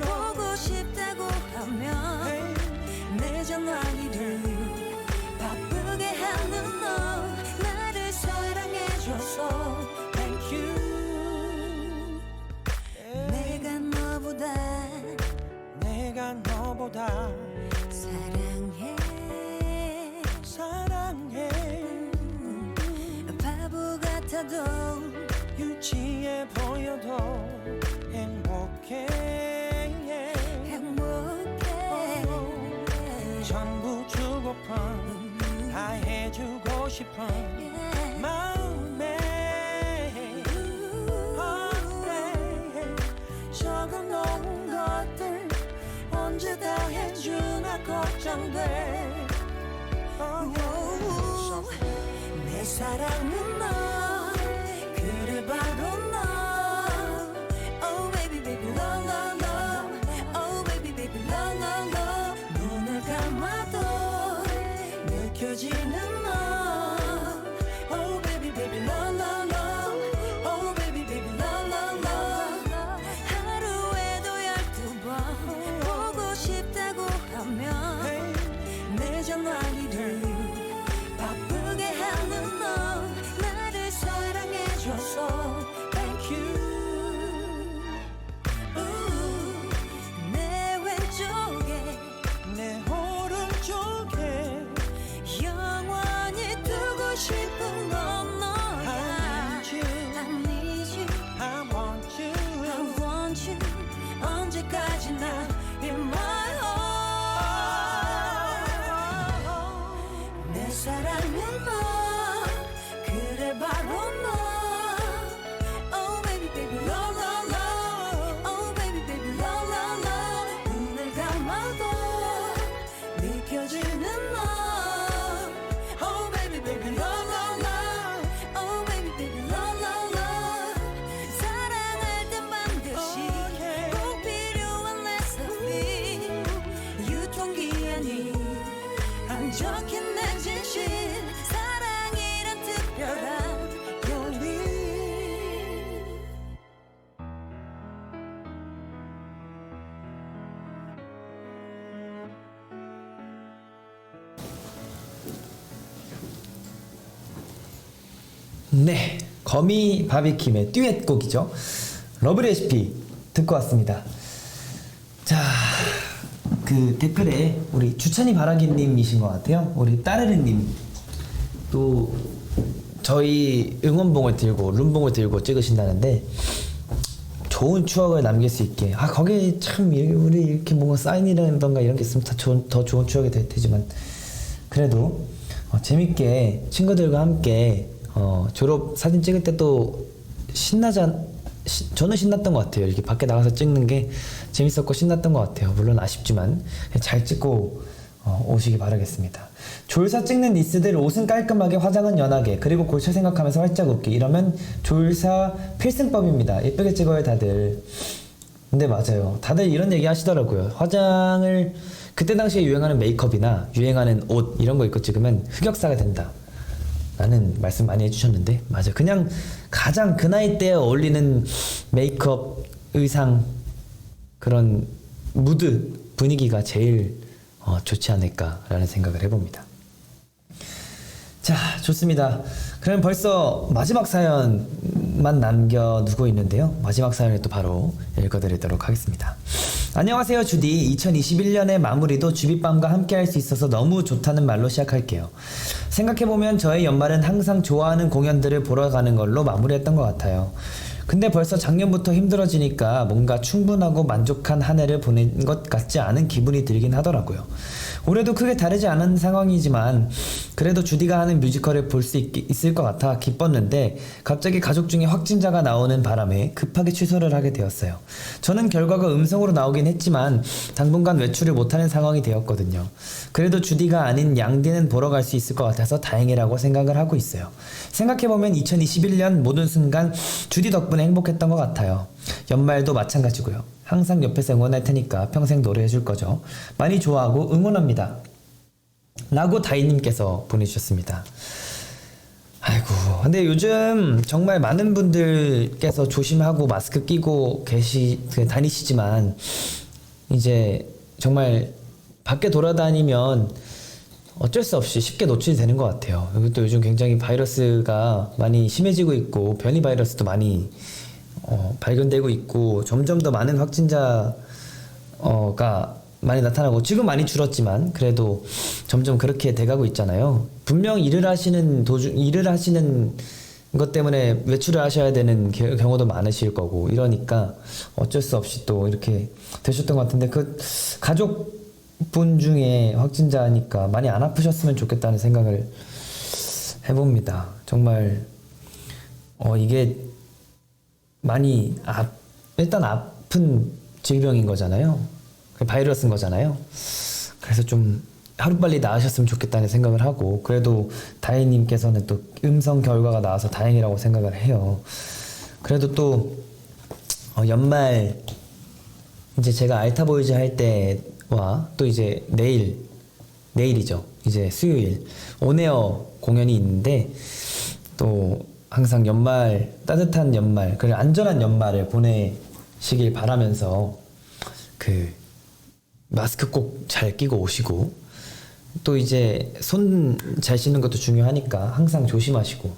보고 싶다고 하면 내 전화기를 바쁘게 하는 너 나를 사랑해줘서 Thank you 내가 너보다 사랑해 바보 같아도 유치해 보여도 행복해 전부 주고픈 다 해주고 싶은 마음에 적어놓은 것들 언제 다 해주나 걱정돼 내 사랑은 너 그래 바로 너 Oh baby baby love love love Oh baby baby love love love 눈을 감아도 느껴지는 너 Oh baby baby love love love Oh baby baby love love love 하루에도 12번 보고 싶다고 하면 내 전화기를 바쁘게 하는 너 나를 네, 거미 바비킴의 듀엣곡이죠. 러브 레시피 듣고 왔습니다. 자, 그 댓글에 우리 주찬이 바라기님이신 것 같아요. 우리 따르르님 또 저희 응원봉을 들고 룸봉을 들고 찍으신다는데 좋은 추억을 남길 수 있게 거기에 참 우리 이렇게 뭔가 사인이라던가 이런 게 있으면 더 좋은 추억이 될 테지만 그래도 재밌게 친구들과 함께 졸업 사진 찍을 때 또 저는 신났던 것 같아요. 이렇게 밖에 나가서 찍는 게 재밌었고 신났던 것 같아요. 물론 아쉽지만 잘 찍고 오시기 바라겠습니다. 졸사 찍는 니스들 옷은 깔끔하게 화장은 연하게 그리고 골차 생각하면서 활짝 웃기 이러면 졸사 필승법입니다. 예쁘게 찍어요 다들. 근데 맞아요. 다들 이런 얘기 하시더라고요. 화장을 그때 당시에 유행하는 메이크업이나 유행하는 옷 이런 거 입고 찍으면 흑역사가 된다 라는 말씀 많이 해주셨는데 맞아요. 그냥 가장 그 나이 때에 어울리는 메이크업, 의상 그런 무드, 분위기가 제일 좋지 않을까라는 생각을 해봅니다. 자, 좋습니다. 그럼 벌써 마지막 사연만 남겨두고 있는데요. 마지막 사연을 또 바로 읽어드리도록 하겠습니다. 안녕하세요 주디. 2021년의 마무리도 주빗밤과 함께 할 수 있어서 너무 좋다는 말로 시작할게요. 생각해보면 저의 연말은 항상 좋아하는 공연들을 보러 가는 걸로 마무리했던 것 같아요. 근데 벌써 작년부터 힘들어지니까 뭔가 충분하고 만족한 한 해를 보낸 것 같지 않은 기분이 들긴 하더라고요. 올해도 크게 다르지 않은 상황이지만 그래도 주디가 하는 뮤지컬을 볼 수 있을 것 같아 기뻤는데 갑자기 가족 중에 확진자가 나오는 바람에 급하게 취소를 하게 되었어요. 저는 결과가 음성으로 나오긴 했지만 당분간 외출을 못하는 상황이 되었거든요. 그래도 주디가 아닌 양디는 보러 갈 수 있을 것 같아서 다행이라고 생각을 하고 있어요. 생각해보면 2021년 모든 순간 주디 덕분에 행복했던 것 같아요. 연말도 마찬가지고요. 항상 옆에서 응원할 테니까 평생 노래해줄 거죠. 많이 좋아하고 응원합니다. 라고 다희님께서 보내주셨습니다. 아이고, 근데 요즘 정말 많은 분들께서 조심하고 마스크 끼고 다니시지만 이제 정말 밖에 돌아다니면 어쩔 수 없이 쉽게 노출이 되는 것 같아요. 이것도 요즘 굉장히 바이러스가 많이 심해지고 있고 변이 바이러스도 많이 발견되고 있고 점점 더 많은 확진자가 많이 나타나고 지금 많이 줄었지만 그래도 점점 그렇게 돼가고 있잖아요. 분명 일을 하시는 것 때문에 외출을 하셔야 되는 경우도 많으실 거고 이러니까 어쩔 수 없이 또 이렇게 되셨던 것 같은데 그 가족분 중에 확진자니까 많이 안 아프셨으면 좋겠다는 생각을 해봅니다. 정말 이게 많이 일단 아픈 질병인 거잖아요. 바이러스인 거잖아요. 그래서 좀 하루빨리 나으셨으면 좋겠다는 생각을 하고 그래도 다혜님께서는 또 음성 결과가 나와서 다행이라고 생각을 해요. 그래도 또 연말 이제 제가 알타보이즈 할 때와 또 이제 내일이죠. 이제 수요일 온에어 공연이 있는데 또 항상 연말 따뜻한 연말 그리고 안전한 연말을 보내시길 바라면서 그 마스크 꼭 잘 끼고 오시고 또 이제 손 잘 씻는 것도 중요하니까 항상 조심하시고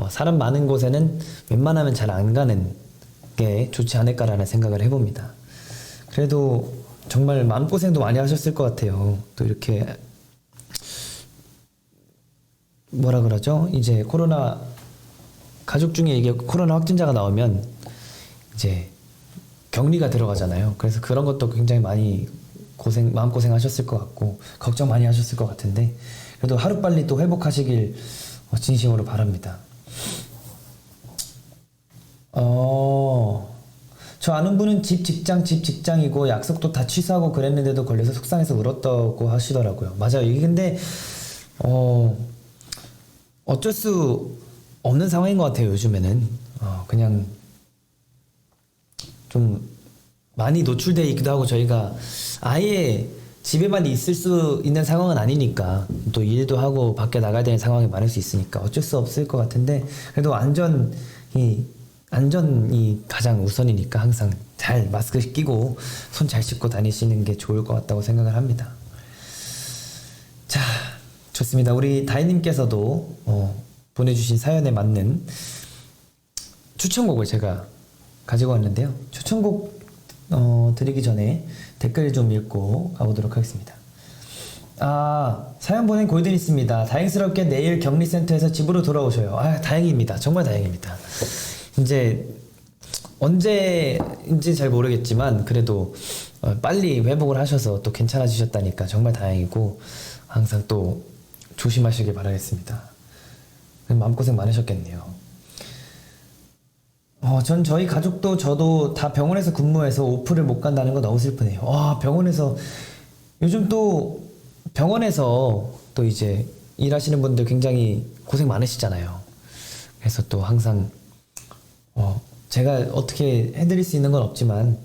사람 많은 곳에는 웬만하면 잘 안 가는 게 좋지 않을까라는 생각을 해봅니다. 그래도 정말 마음고생도 많이 하셨을 것 같아요. 또 이렇게 뭐라 그러죠? 이제 코로나 가족 중에 이게 코로나 확진자가 나오면 이제 격리가 들어가잖아요. 그래서 그런 것도 굉장히 많이 마음고생 하셨을 것 같고 걱정 많이 하셨을 것 같은데 그래도 하루빨리 또 회복하시길 진심으로 바랍니다. 저 아는 분은 집 직장이고 약속도 다 취소하고 그랬는데도 걸려서 속상해서 울었다고 하시더라고요. 맞아요. 이게 근데 어쩔 수 없는 상황인 것 같아요. 요즘에는 그냥 좀 많이 노출되어 있기도 하고 저희가 아예 집에만 있을 수 있는 상황은 아니니까 또 일도 하고 밖에 나가야 되는 상황이 많을 수 있으니까 어쩔 수 없을 것 같은데 그래도 안전이 가장 우선이니까 항상 잘 마스크 끼고 손 잘 씻고 다니시는 게 좋을 것 같다고 생각을 합니다. 자, 좋습니다. 우리 다희님께서도 보내주신 사연에 맞는 추천곡을 제가 가지고 왔는데요. 추천곡 드리기 전에 댓글 좀 읽고 가보도록 하겠습니다. 사연 보낸 골든 있습니다. 다행스럽게 내일 격리센터에서 집으로 돌아오셔요. 다행입니다. 정말 다행입니다. 이제 언제인지 잘 모르겠지만 그래도 빨리 회복을 하셔서 또 괜찮아지셨다니까 정말 다행이고 항상 또 조심하시길 바라겠습니다. 마음고생 많으셨겠네요. 전 저희 가족도 저도 다 병원에서 근무해서 오프를 못 간다는 거 너무 슬프네요. 병원에서 요즘 또 병원에서 또 이제 일하시는 분들 굉장히 고생 많으시잖아요. 그래서 또 항상 제가 어떻게 해드릴 수 있는 건 없지만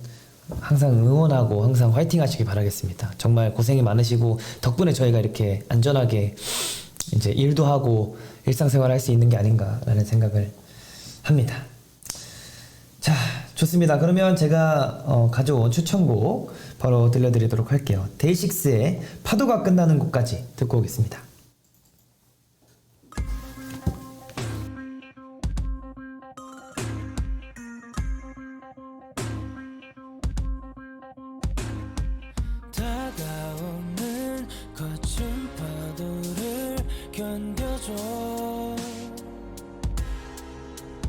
항상 응원하고 항상 화이팅 하시길 바라겠습니다. 정말 고생이 많으시고 덕분에 저희가 이렇게 안전하게 이제 일도 하고 일상생활 할 수 있는 게 아닌가라는 생각을 합니다. 자, 좋습니다. 그러면 제가 가져온 추천곡 바로 들려드리도록 할게요. 데이식스의 파도가 끝나는 곳까지 듣고 오겠습니다. 다가오는 거친 파도를 견뎌줘.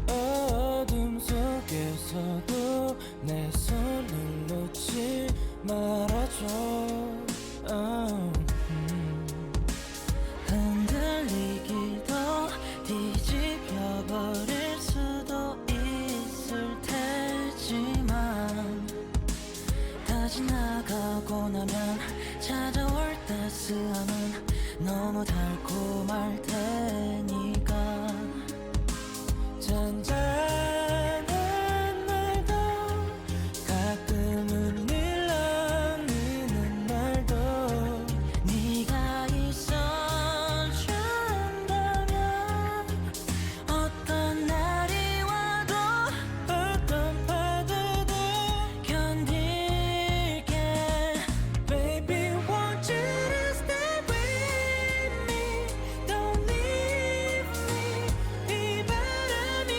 어둠 속에서도 내 손을 놓지 말아줘. 흔들리기도 뒤집혀버릴 수도 있을 테지만 다 지나가고 나면 찾아올 따스함은 너무 달콤할 테니까 잔잔한 말도 가끔은 일렁이는 말도 네가 있어준다면 어떤 날이 와도 어떤 파도도 견딜게. Baby want you to stay with me, don't leave me. 이 바람이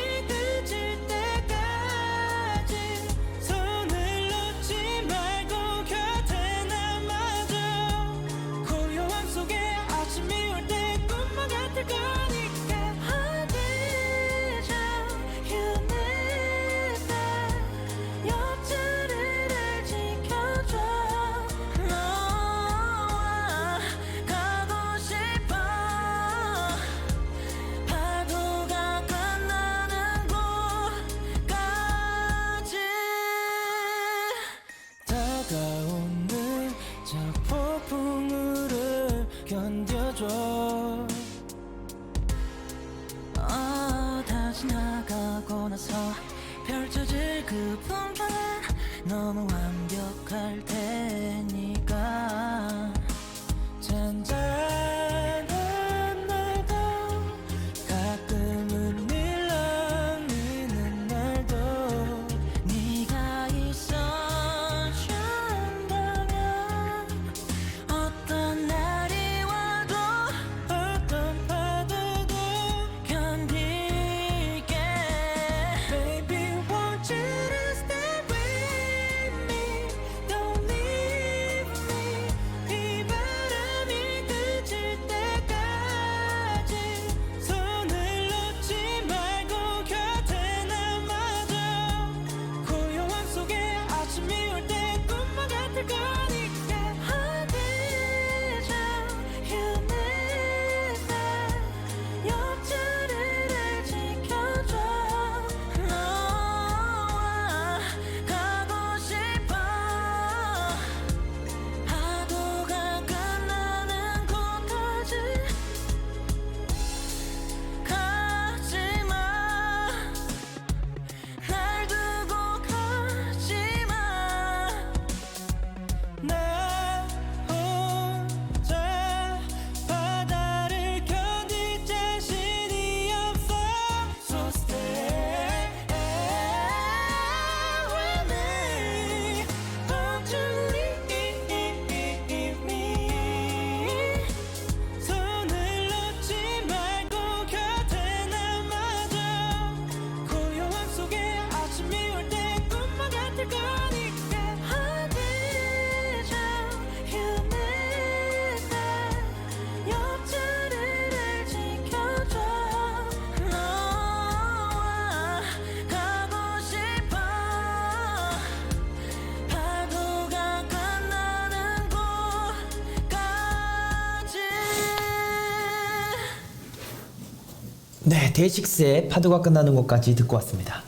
네, 데이식스의 파도가 끝나는 곳까지 듣고 왔습니다.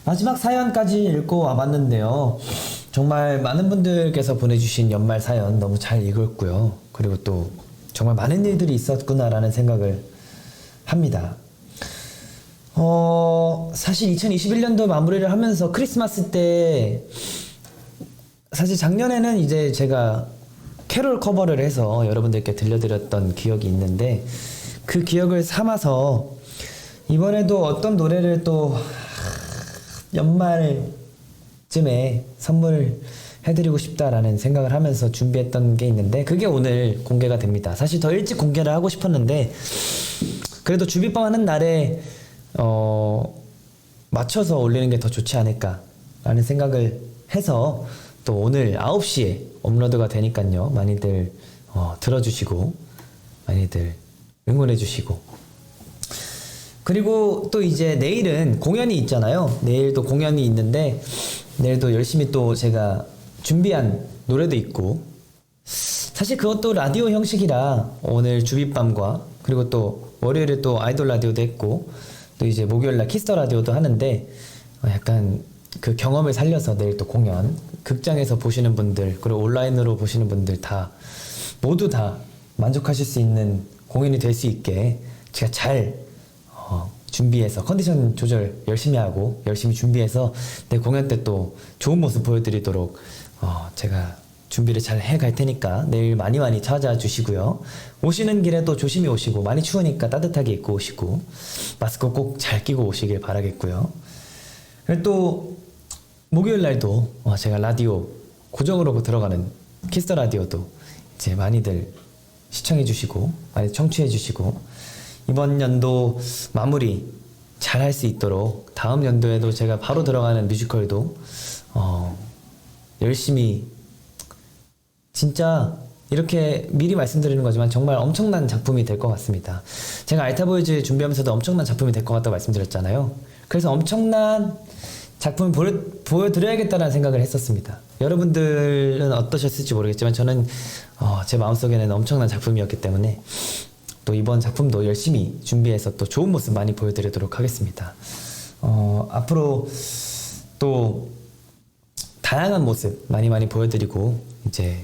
마지막 사연까지 읽고 와봤는데요. 정말 많은 분들께서 보내주신 연말 사연 너무 잘 읽었고요. 그리고 또 정말 많은 일들이 있었구나라는 생각을 합니다. 사실 2021년도 마무리를 하면서 크리스마스 때 사실 작년에는 이제 제가 캐롤 커버를 해서 여러분들께 들려드렸던 기억이 있는데 그 기억을 삼아서 이번에도 어떤 노래를 또 연말쯤에 선물을 해드리고 싶다라는 생각을 하면서 준비했던 게 있는데 그게 오늘 공개가 됩니다. 사실 더 일찍 공개를 하고 싶었는데 그래도 주비밤 하는 날에 맞춰서 올리는 게 더 좋지 않을까라는 생각을 해서 또 오늘 9시에 업로드가 되니까요. 많이들 들어주시고 많이들 응원해주시고 그리고 또 이제 내일은 공연이 있잖아요. 내일도 공연이 있는데 내일도 열심히 또 제가 준비한 노래도 있고 사실 그것도 라디오 형식이라 오늘 주빗밤과 그리고 또 월요일에 또 아이돌 라디오도 했고 또 이제 목요일날 키스터 라디오도 하는데 약간 그 경험을 살려서 내일 또 공연 극장에서 보시는 분들 그리고 온라인으로 보시는 분들 다 모두 다 만족하실 수 있는 공연이 될 수 있게 제가 잘 준비해서 컨디션 조절 열심히 하고 열심히 준비해서 내 공연 때 또 좋은 모습 보여드리도록 제가 준비를 잘 해갈 테니까 내일 많이 찾아와 주시고요. 오시는 길에 또 조심히 오시고 많이 추우니까 따뜻하게 입고 오시고 마스크 꼭 잘 끼고 오시길 바라겠고요. 그리고 또 목요일 날도 제가 라디오 고정으로 들어가는 키스터 라디오도 이제 많이들 시청해 주시고 많이 청취해 주시고 이번 연도 마무리 잘 할 수 있도록 다음 연도에도 제가 바로 들어가는 뮤지컬도 열심히 진짜 이렇게 미리 말씀드리는 거지만 정말 엄청난 작품이 될 것 같습니다. 제가 알타보이즈 준비하면서도 엄청난 작품이 될 것 같다고 말씀드렸잖아요. 그래서 엄청난 작품을 보여드려야겠다는 생각을 했었습니다. 여러분들은 어떠셨을지 모르겠지만 저는 제 마음속에는 엄청난 작품이었기 때문에 또 이번 작품도 열심히 준비해서 또 좋은 모습 많이 보여드리도록 하겠습니다. 앞으로 또 다양한 모습 많이 보여드리고 이제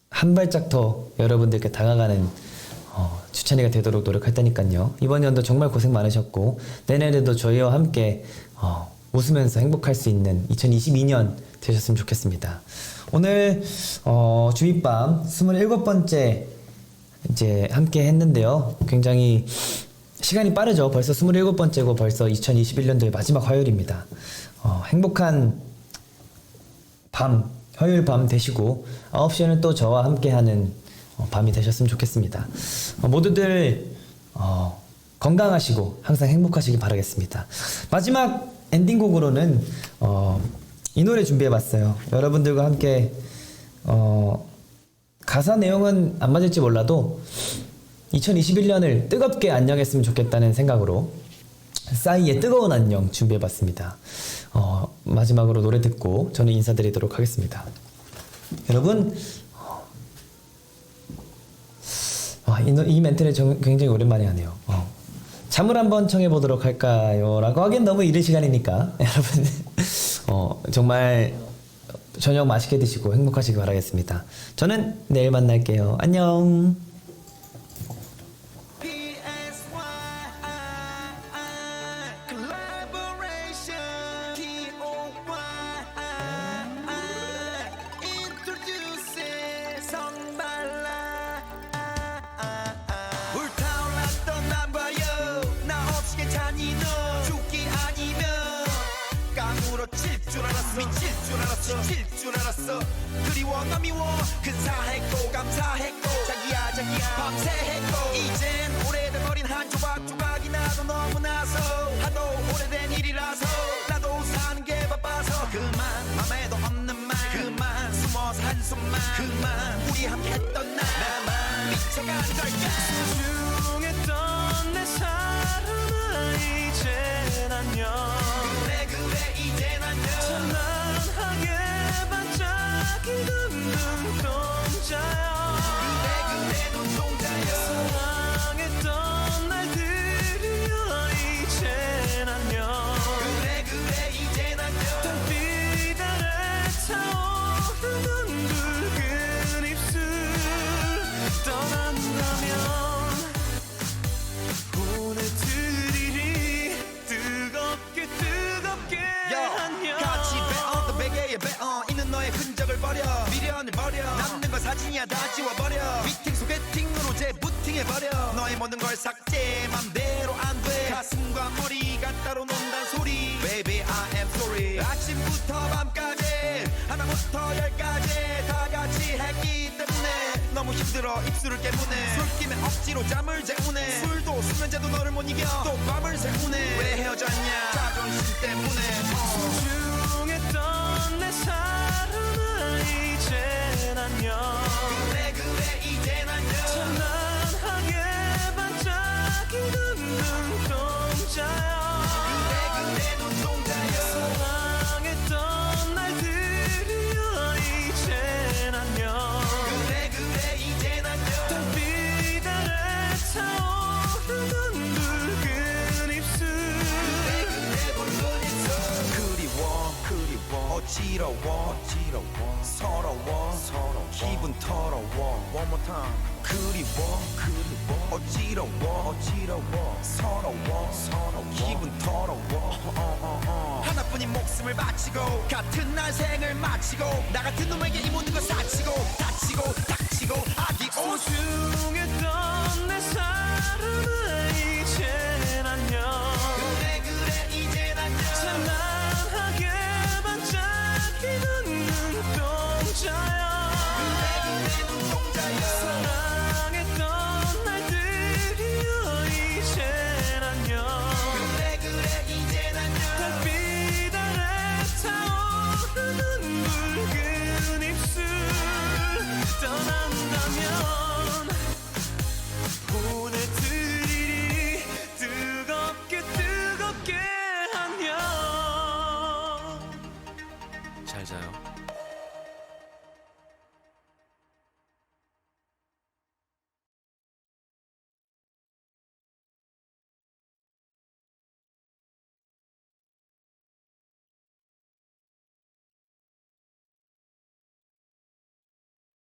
한 발짝 더 여러분들께 다가가는 주찬이가 되도록 노력할 테니까요. 이번 연도 정말 고생 많으셨고 내년에도 저희와 함께 웃으면서 행복할 수 있는 2022년 되셨으면 좋겠습니다. 오늘 주윗밤 27번째 이제 함께 했는데요. 굉장히 시간이 빠르죠. 벌써 27번째고 벌써 2021년도의 마지막 화요일입니다. 행복한 밤, 화요일 밤 되시고 9시에는 또 저와 함께하는 밤이 되셨으면 좋겠습니다. 모두들 건강하시고 항상 행복하시길 바라겠습니다. 마지막 엔딩곡으로는 이 노래 준비해봤어요. 여러분들과 함께 가사 내용은 안 맞을지 몰라도 2021년을 뜨겁게 안녕했으면 좋겠다는 생각으로 싸이의 뜨거운 안녕 준비해봤습니다. 마지막으로 노래 듣고 저는 인사드리도록 하겠습니다. 여러분 이 멘트를 굉장히 오랜만에 하네요. 잠을 한번 청해보도록 할까요? 라고 하기엔 너무 이른 시간이니까 여러분 정말 저녁 맛있게 드시고 행복하시기 바라겠습니다. 저는 내일 만날게요. 안녕. 미칠 줄 알았어 그리워 너 미워 근사했고 감사했고 자기야 밤새 했고 이젠 오래된 어린 한 조각이 나도 너무나서 하도 오래된 일이라서 나도 사는 게 바빠서 그만 맘에도 없는 말 그만 숨어서 한숨만 그만 우리 함께 했던 날 나만 미쳐간 걸까 소중했던 내 사랑아 이젠 안녕 그래 이젠 안녕 찬란하게 반짝이는 눈동자야 그래 눈동자여 사랑했던 날들이 아니야 다 지워버려 미팅 소개팅으로 재부팅해버려 너의 모든 걸 삭제 맘대로 안돼 가슴과 머리가 따로 논단 소리 Baby I am sorry 아침부터 밤까지 하나부터 열까지 다 같이 했기 때문에 너무 힘들어 입술을 깨무네 술김에 억지로 잠을 재우네 술도 수면제도 너를 못 이겨 또 밤을 새우네 왜 헤어졌냐 자존심 때문에 소중했던 내 사랑을 이젠 안녕 그래 이젠 안녕 찬란하게 반짝이는 눈동자야 그래 눈동자여 사랑했던 날들이여 이젠 안녕 그래 이젠 안녕 달빛 아래 타오르는 붉은 입술 그래 붉은 입술 그리워 어지러워 서러워 기분 더러워 One more time 그리워 어지러워 서러워 기분 더러워 하나뿐인 목숨을 바치고 같은 날 생을 마치고 나 같은 놈에게 이 모든 걸 사치고